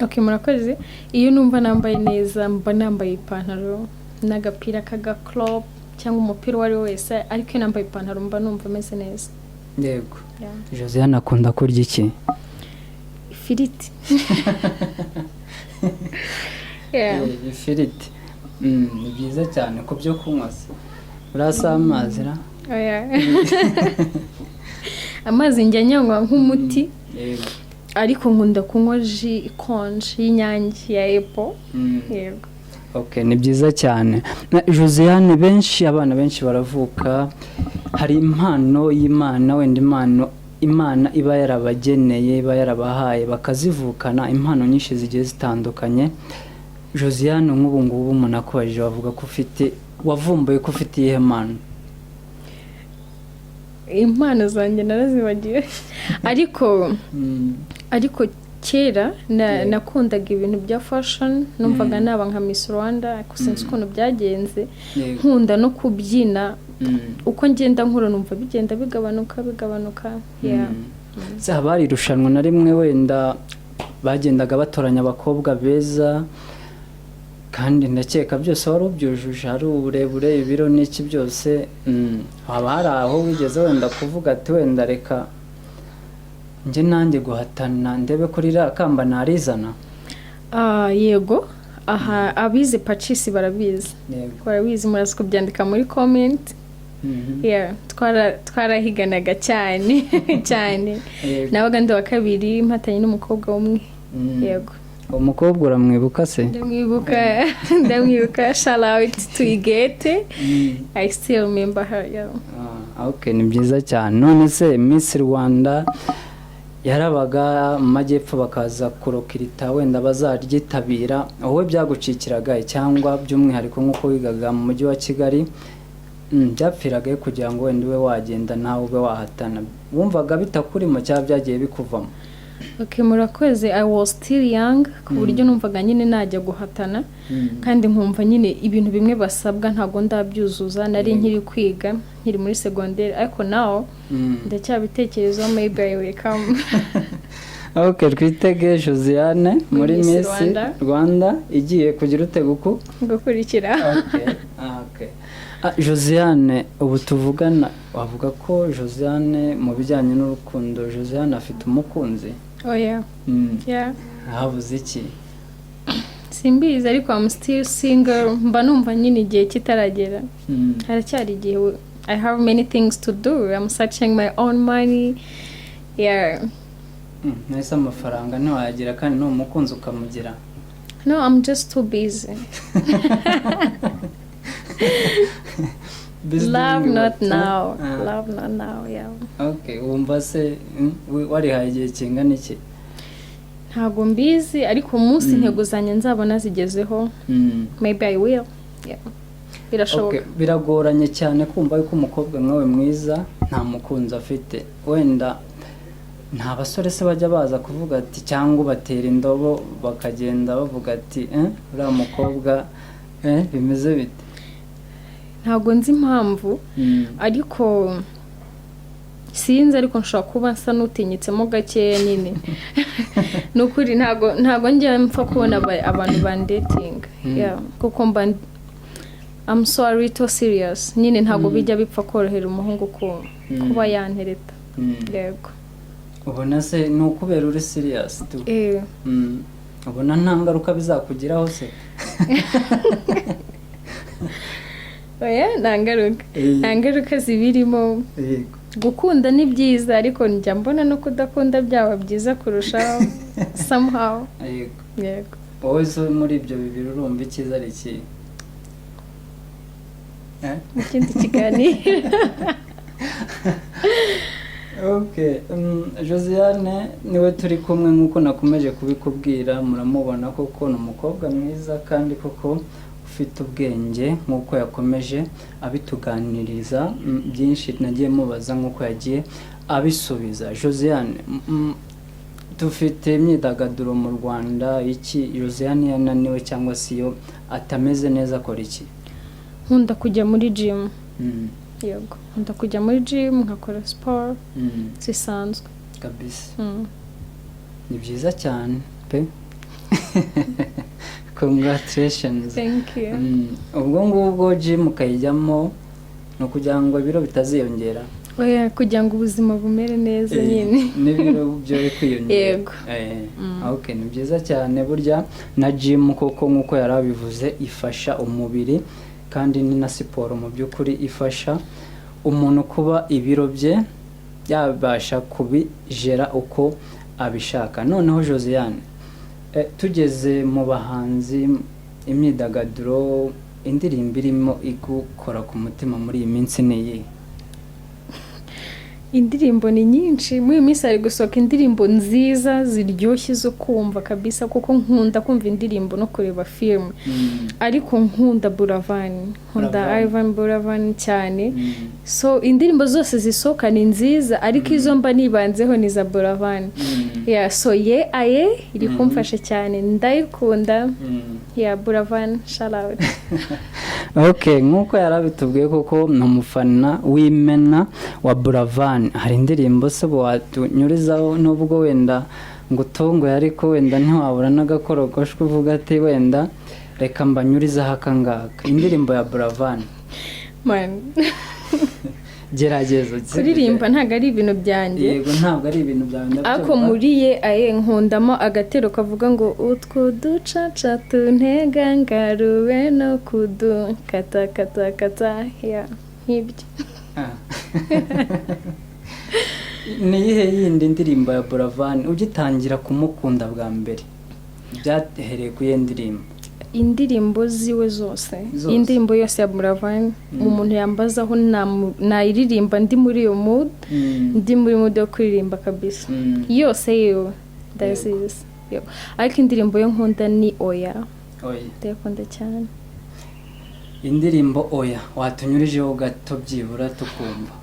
Okay, murakoze. Iyo numva nambaye neza mba nambaye ipantaro n'agapira kaga crop cyangwa umupira wari wese, ariko iyo nambaye ipantaro mba numva meze neza. Yego. Josiane akunda kurya iki? Ifiriti. Ifiriti. Ni byiza cyane ku byo kunywa se. urasa amazi ra oya amazi njya nyanywa nk'umuti yego ariko nkunda kunywa ji ikonje y'inyange ya apple yego okay ni byiza cyane Josiane benshi abana benshi baravuka hari impano y'Imana wenda Imana iba yarabageneye iba yarabahaye bakazivukana impano nyinshi zigiye zitandukanye Josiane nk'ubu ngubu umuntu akubajije bavuga ko wavumbuye ko ufite iyihe mpano impano zanjye narazibagiwe ariko kera nakundaga ibintu bya fashion numvaga naba nka Miss Rwanda sinzi ukuntu byagenze nkunda no kubyina uko ngenda nkura numva bigenda bigabanuka bari irushanwa na rimwe wenda bagendaga batoranya abakobwa beza kandi ndakeka byose wari ubyujuje hari uburebure ibiro n'iki byose haba hari aho wigeze wenda kuvuga ati wenda reka njye nanjye guhatana ndebe kuri kamba narizana yego aha abize pacisi barabizi murazi kubyandika muri comment twarahiganaga cyane cyane nabaga ndi wa kabiri mpatanye n'umukobwa umwe yego umukobwa uramwibuka se ndamwibuka shout out to Igete I still remember her okay ni byiza cyane none se Miss Rwanda yarabaga mu majyepfo bakaza kurokirita wenda bazaryitabira wowe byagucikiraga cyangwa by'umwihariko nk'uko wigaga mu mujyi wa Kigali byapfiraga kugira ngo wenda ube wagenda nawe ube wahatana wumvaga bitakurimo cyangwa byagiye bikuvamo okay murakoze I was still young ku buryo numvaga nyine najya guhatana kandi nkumva nyine ibintu bimwe basabwa ntago ndabyuzuza nari nkiri kwiga nkiri muri secondaire ariko now ndacyabitekerezaho maybe I will come okay twitege Josiane muri Miss Rwanda igiye kugira uteguku gukurikira okay Josiane ubu tuvugana wavuga ko Josiane mu bijyanye n'urukundo Josiane afite umukunzi yeah habuze iki simbizi ariko I'm still single mba numva nyine igihe kitaragera haracyari igihe I have many things to do I'm searching my own money nahise amafaranga ntiwayagira kandi n'umukunzi ukamugira no I'm just too busy love not now okay wumva se warihaye igihe kingana iki ntago mbizi ariko umunsi intego zanjye nzabona zigezeho maybe I will birashoboka biragoranye cyane kumva yuko umukobwa nkawe mwiza nta mukunzi afite wenda nta basore se bajya baza kuvuga ati cyangwa batera indobo bakagenda bavuga ati uriya mukobwa bimeze bite ntago nzi impamvu ariko sinzi ariko nshobora kuba nsa n'utinyitsemo gakeya nyine nukuri ntago njya mpfa kubona abantu bandating kuko mba I'm so a little serious nyine ntago bijya bipfa korohera umuhungu kuba yantereta yego ubona se ni ukubera uri serious tu ubona nta ngaruka bizakugiraho se nta ngaruka zibirimo gukunda ni byiza ariko njya mbona no kudakunda byaba byiza kurushaho somehow yego wowe zo muri ibyo bibiri urumva icyiza ari iki ikindi kiganiro okay Josiane niwe turi kumwe nk'uko nakomeje kubikubwira muramubona koko ni umukobwa mwiza kandi koko ufite ubwenge nk'uko yakomeje abituganiriza byinshi nagiye mubaza nk'uko yagiye abisubiza Josiane dufite imyidagaduro mu Rwanda iki Josiane yananiwe cyangwa se iyo atameze neza akora iki nkunda kujya muri gym yego nkunda kujya muri gym nkakora sport zisanzwe kabisa ni byiza cyane pe congratulations thank you ubwo ngubwo gym ukayijyamo no kugira ngo ibiro bitaziyongera kugira ngo ubuzima bumere neza nyine n'ibiro byo kwiyongera yego okay ni byiza cyane burya na gym koko nk'uko yarabivuze ifasha umubiri kandi ni na siporo mu by'ukuri ifasha umuntu kuba ibiro bye yabasha kubijera uko abishaka. Noneho Josiane, tugeze mu bahanzi, imyidagaduro, indirimbo irimo igukora ku mutima muri iyi minsi niyi? Indirimbo ni nyinshi, muri iyi minsi hari gusohoka indirimbo nziza ziryoshye zo kumva kabisa, kuko nkunda kumva indirimbo no kureba filime. Ariko nkunda Buravan, nkunda Ivan Buravan cyane. So indirimbo zose zisohoka ni nziza, ariko izo mba nibanzeho ni za Buravan. So ye aye iri kumfasha cyane, ndayikunda. Buravan, shout out. Okay, nkuko yarabitubwiye koko ni umufana w'imena wa Buravan. Hari indirimbo se watunyurizaho nubwo wenda ngo utungo ariko wenda ntiwabura n'agakorogoshwe uvuga ati wenda reka mbanyurizaho akangaka, indirimbo ya Buravan? Man. Gerageza kuririmba ntago ari ibintu byanjye. Yego, ntabwo ari ibintu byanjye. Ako muri ye aye nkundamo agatero kavuga ngo utwo ducaca tuntega ngaruwe no kudu kata kata kata nk'ibyo. Ni iyihe yindi ndirimbo ya Buravan ugitangira kumukunda bwa mbere byahereye ku iyo ndirimbo? Indirimbo ziwe zose. Indirimbo yose ya Buravan umuntu yambazaho nayiririmba ndi muri iyo mood, ndi muri mood yo kuririmba kabisa. Yose yewe ndazizi. Ariko indirimbo yo nkunda ni Oya. Ndayikunda cyane. Indirimbo Oya watunyurijeho gato byibura tukumva?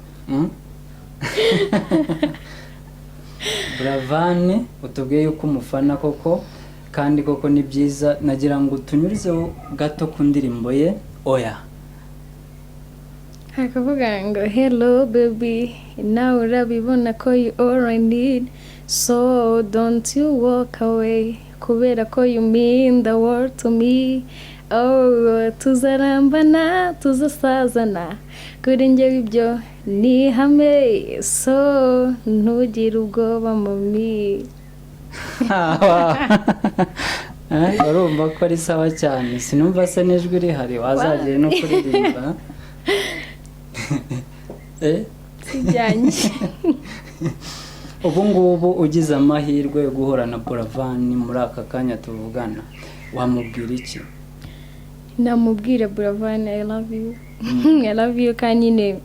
Buravan utubwiye yuko umufana koko, kandi koko ni byiza, nagira ngo tunyurizeho gato ku ndirimbo ye Oya. Hakavuga ngo hello baby, now urabibona ko you all I need, so don't you walk away, kubera ko you mean the world to me. Oh, tuzarambana tuzasazana, kuri njye ibyo ni hame, so ntugire ubwoba mami. Urumva ko ari sawa cyane, sinumva se n'ijwi rihari wazagiye no kuririmba? Sijyanye. Ubu ngubu ugize amahirwe yo guhura na Buravan muri aka kanya tuvugana, wamubwira iki? Namubwira Buravan I love you. I love you kandi nyine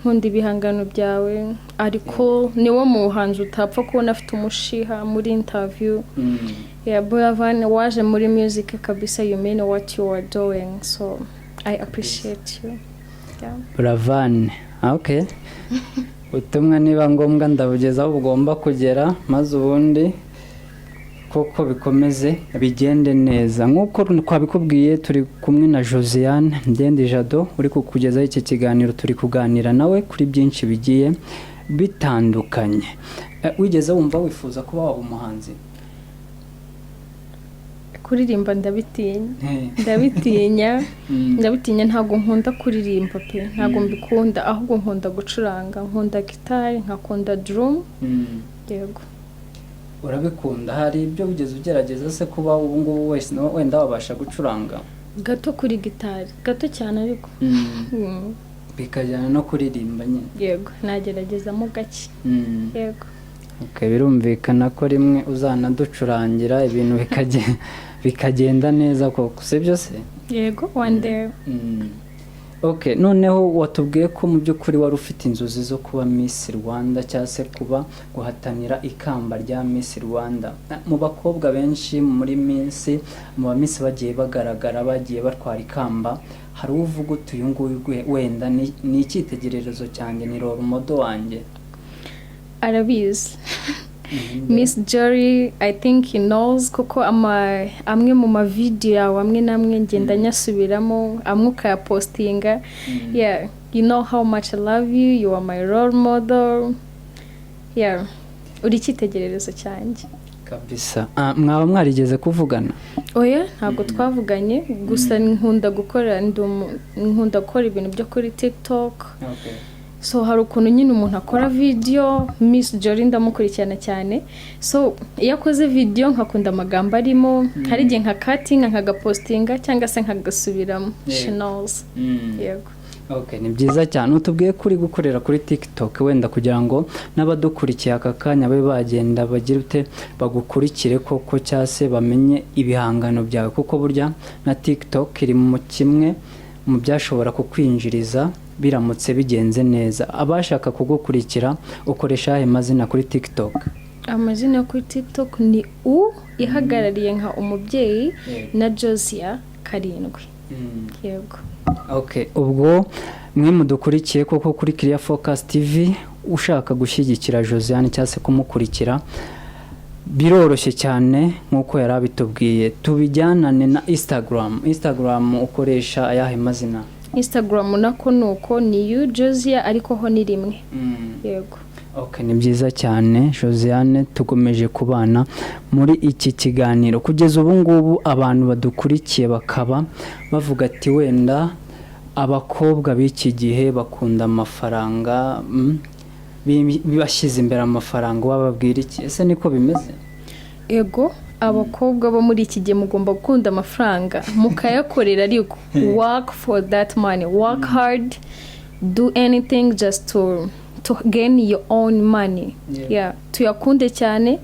nkunda ibihangano byawe, ariko niwo muhanzi utapfa kubona afite umushiha muri interview. Buravan waje muri music kabisa, you mean what you are doing, so I appreciate you. Buravan, okay. Utumwa niba ngombwa ndabugeza aho ugomba kugera, maze ubundi koko bikomeze bigende neza. Nkuko twabikubwiye turi kumwe na Josiane Ndende Jado uri kukugezaho iki kiganiro, turi kuganira nawe kuri byinshi bigiye bitandukanye. Wigeze wumva wifuza kuba waba umuhanzi? Kuririmba ndabitinya ntabwo nkunda kuririmba pe, ntabwo mbikunda, ahubwo nkunda gucuranga, nkunda gitari, nkakunda drum. Yego. Urabikunda? Hari ibyo ugeze ugerageza se kuba ubu ngubu wese wenda wabasha gucuranga? Gato kuri gitari, gato cyane ariko. Bikajyana no kuririmba nyine? Yego, nageragezamo gake. Yego. Okay, birumvikana ko rimwe uzanaducurangira ibintu bikagenda neza koko, sibyo se? Yego, one day. Okay, noneho watubwiye ko mu by'ukuri wari ufite inzozi zo kuba Miss Rwanda cyangwa se kuba guhatanira ikamba rya Miss Rwanda. Mu bakobwa benshi muri Miss, mu ba Miss bagiye bagaragara, bagiye batwara ikamba, hari uvuga uyu nguyu wenda ni icyitegererezo cyanjye, ni role model wanjye? Arabizi. Miss Jory, I think he knows, kuko amwe mu ma video amwe namwe ngenda nyasubiramo, amwe ukayapostinga. Yeah, you know how much I love you, you are my role model. Yeah, uri icyitegererezo cyanjye kabisa. Mwaba mwarigeze kuvugana? Oya, ntabwo twavuganye, gusa nkunda gukora ibintu byo kuri TikTok. Okay. so hari ukuntu nyine umuntu akora video. Miss Jolie ndamukurikirana cyane, so iyo akoze video nkakunda amagambo arimo, hari igihe nka cutting nkagapostinga cyangwa se nkagasubiramo. She knows. Yego. Okay, ni byiza cyane. Utubwiye kuri gukorera kuri TikTok wenda kugira ngo n'abadukurikiye aka kanya babe bagenda bagira ute bagukurikire koko cyase bamenye ibihangano byawe, kuko burya na TikTok iri mu kimwe mu byashobora kukwinjiriza biramutse bigenze neza. Abashaka kugukurikira ukoresha ahe mazina kuri TikTok? Amazina kuri TikTok ni ihagarariye nka umubyeyi na Josia Karindwi. Yego. Okay, ubwo mwe mudukurikiye koko kuri Clear Focus TV ushaka gushyigikira Josiane cyase kumukurikira biroroshye cyane nkuko yarabitubwiye. Tubijyanane na Instagram ukoresha ayahe mazina? Instagram nako nuko ni Josia ariko ho ni rimwe. Yego. Okay, ni byiza cyane. Josiane tugomeje kubana muri iki kiganiro kugeza ubu ngubu. Abantu badukurikiye bakaba bavuga ati wenda abakobwa b'iki gihe bakunda amafaranga, bibashyize imbere amafaranga, wababwira iki? Ese niko bimeze? Ego, abakobwa bo muri iki gihe mugomba gukunda amafaranga mukayakorera, ariko work for that money, work hard, do anything just to gain your own money. Yeah, tuyakunde cyane,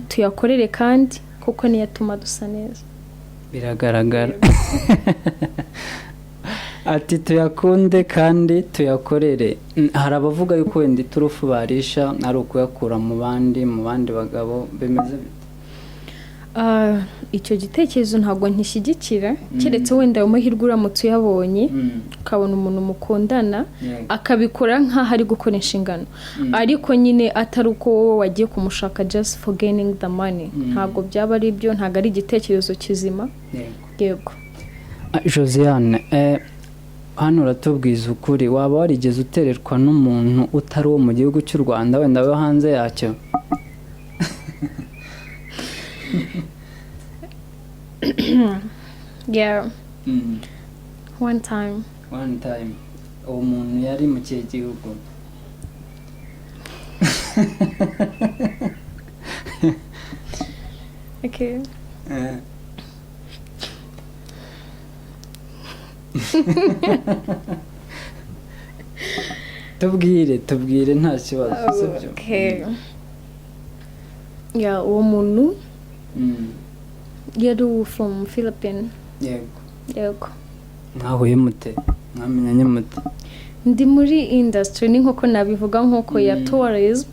tuyakorere kandi kuko niyo atuma dusa neza. Biragaragara. Ati tuyakunde kandi tuyakorere. Hari abavuga yuko wenda iturufu barisha ari ukuyakura mu bandi bagabo, bimeze bite? Icyo gitekerezo ntabwo nkishyigikira, keretse wenda ayo mahirwe uramutse uyabonye ukabona umuntu mukundana akabikora nk'aho ari gukora inshingano, ariko nyine atari uko wowe wagiye kumushaka just for gaining the money. Ntabwo byaba ari byo, ntabwo ari igitekerezo kizima. Yego. Josiane, hano uratubwiza ukuri, waba warigeze utererwa n'umuntu utari wo mu gihugu cy'u Rwanda wenda we hanze yacyo? Yeah. One time. Uwo muntu yari mu kihe gihugu? Okay. Tubwire nta kibazo, sibyo? Okay. Yeah, uwo muntu yari from Philippines. Yego. Mwahuye mute? Mwamenyanye mute? Ndi muri industry ni nk'uko nabivuga nk'uko ya tourism.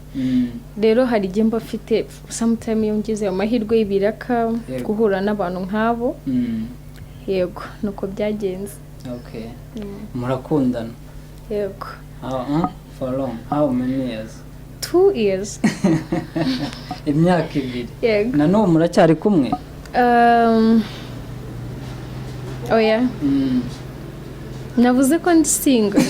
Rero hari igihe mba afite sometime iyo ngize amahirwe y'ibiraka guhura n'abantu nk'abo. Yego, nuko byagenze. Okay. Murakundana? Yego. For long? How many years? 2 years. Imyaka 2. Yego. Na n'ubu muracyari kumwe? Oh yeah. Navuze ko ndi single.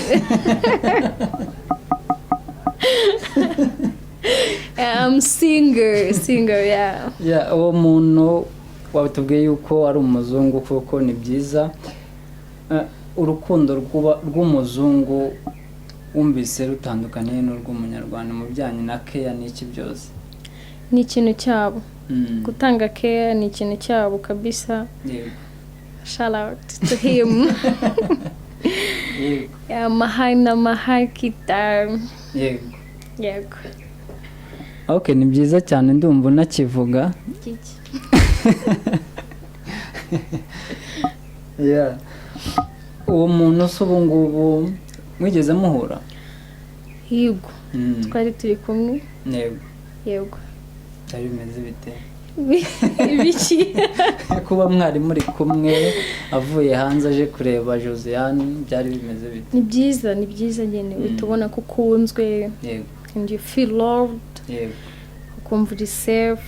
I'm single, yeah. Yeah, uwo muntu watubwiye yuko ari umuzungu kuko ni byiza. Urukundo rw'umuzungu wumvise rutandukanye n'urw'umunyarwanda mu bijyanye na care n'iki byose? Ni ikintu cyabo. Gutanga care ni ikintu cyabo kabisa. Yego. Shout out to him. Yego. Yeah, mahai kita. Yego. Okay, ni byiza cyane ndumva unakivuga. Kiki. Yeah. Uwo muntu ubu ngubu mwigeze muhura? Yego. Twari turi kumwe. Yego. Byari bimeze bite? Ibiki? Kuba mwari muri kumwe avuye hanze aje kureba Josiane byari bimeze bite? Ni byiza nyene utubona ko ukunzwe. Yego. And you feel loved. Yego. Ukumva uri safe.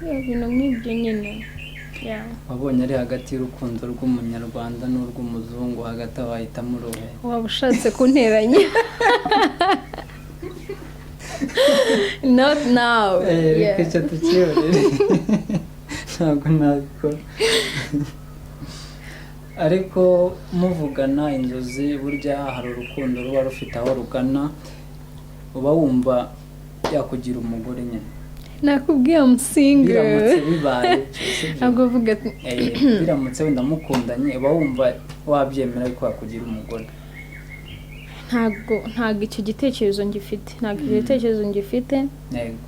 Ibintu nk'ibyo nyine. Yeah. Wabonye ari hagati y'urukundo rw'umunyarwanda n'urw'umuzungu, hagati wahitamo uruhe? Waba ushatse kunteranya? Not now. Reka icyo tukibonere. Ntabwo nabikora. ariko muvugana inzozi burya hari urukundo ruba rufite aho rugana uba wumva yakugira umugore nyine nakubwiye umusinga biramutse bibaye ntabwo uvuga ati biramutse wenda mukundanye uba wumva wabyemera ko yakugira umugore ntabwo icyo gitekerezo ngifite yego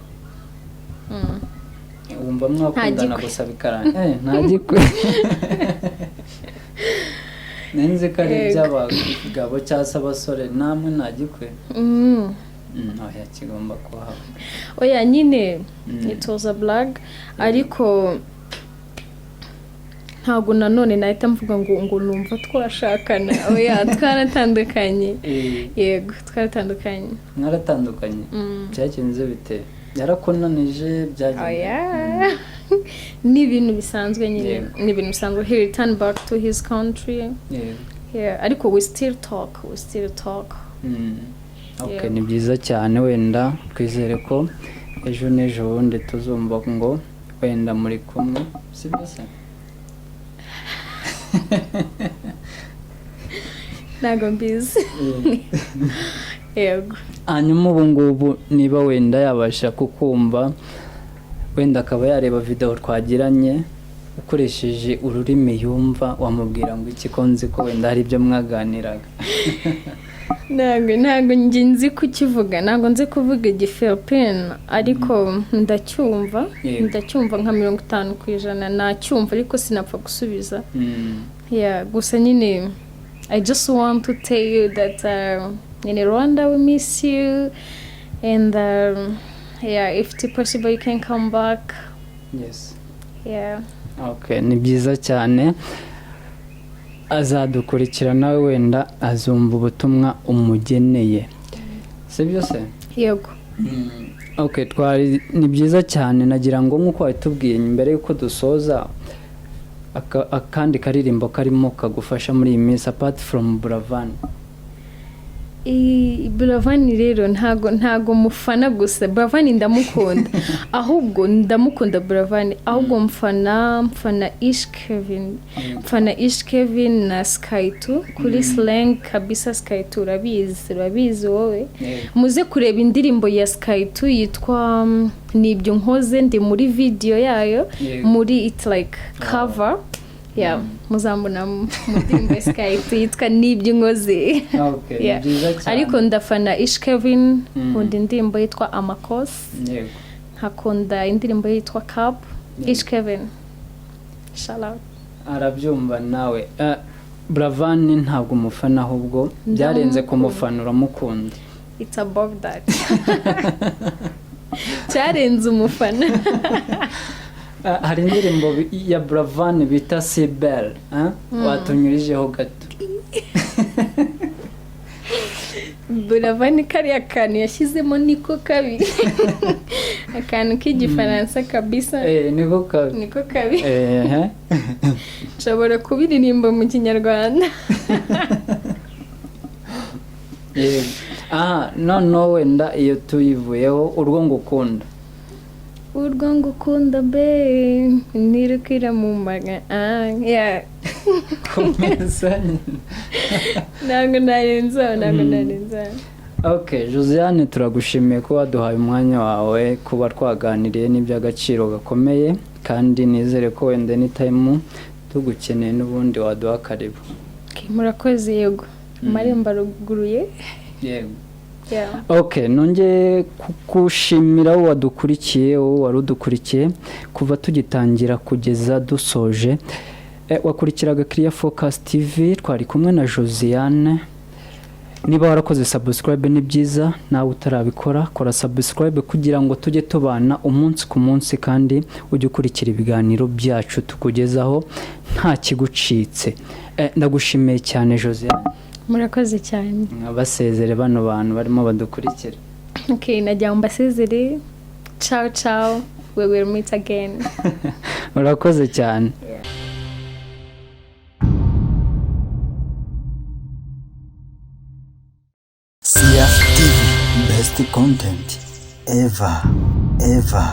wumva mwakundana gusa bikaranga ntagikwe nenze ko ari iby'abagabo cyangwa se abasore namwe ntagikwe oya kigomba kuhaba oya nyine it was a black ariko ntabwo nanone nahita mvuga ngo numva twashakana oya twaratandukanye yego twaratandukanye mwaratandukanye byagenze bite yarakunanije byagenze ni ibintu bisanzwe nyine ni ibintu bisanzwe he returned back to his country ariko we still talk okay ni byiza cyane wenda twizere ko ejo n'ejo bundi tuzumva ngo wenda muri kumwe si byose ntabwo mbizi yego hanyuma ubu ngubu niba wenda yabasha kukumva wenda akaba yareba video twagiranye ukoresheje ururimi yumva wamubwira ngo iki ko nzi ko wenda hari ibyo mwaganiraga ntabwo nzi kukivuga ntabwo nzi kuvuga igifilipine ariko ndacyumva nka 50% nacyumva ariko sinapfa gusubiza gusa nyine I just want to tell you that in Rwanda we miss you and if it's possible you can come back. Yes. Okay, ni byiza cyane azadukurikirana wenda azumva ubutumwa umugeneye sibyo se yego okay twari ni byiza cyane nagira ngo nkuko watubwiye mbere yuko dusoza akandi karirimbo karimo kagufasha muri iyi minsi apart from Buravan Buravan rero ntago mufana gusa Buravan ndamukunda ahubwo ndamukunda Buravan ahubwo mfana Ish Kevin na Sky2 kuri slang kabisa Sky2 urabizi wowe muze kureba indirimbo ya Sky2 yitwa nibyo nkoze ndi muri video yayo muri it like cover muzambona mu ndirimbo ya Sky2 yitwa nibyo nkoze ariko ndafana Ish Kevin nkunda indirimbo yitwa Amakos nkakunda indirimbo yitwa Cup Ish Kevin shout out arabyumva nawe Buravan ntabwo umufana ahubwo byarenze kumufana uramukunda it's above that cyarenze umufana hari indirimbo ya Buravan bita Sibel watunyurijeho gato Buravan kariya kantu yashyizemo niko kabi akantu k'igifaransa kabisa niko kabi nshobora kubiririmba mu kinyarwanda none wenda iyo tuyivuyeho urwo ngukunda be nirukira mu maga komeza ntabwo narenza okay Josiane turagushimiye ko waduhaye umwanya wawe kuba twaganiriye n'iby'agaciro gakomeye kandi nizere ko wenda anytime tugukeneye n'ubundi waduha karibu murakoze yego amarembo aruguruye yego okay nongeye kukushimira wadukurikiye warudukurikiye kuva tugitangira kugeza dusoje wakurikiraga Clear Focus TV twari kumwe na Josiane niba warakoze subscribe ni byiza nawe utarabikora kora subscribe kugira ngo tujye tubana umunsi ku munsi kandi ujye ukurikira ibiganiro byacu tukugezaho nta kigucitse ndagushimiye cyane Josiane murakoze cyane abasezere bano bantu barimo badukurikira okay najya mbasezere ciao we will meet again murakoze cyane CF TV, best content ever.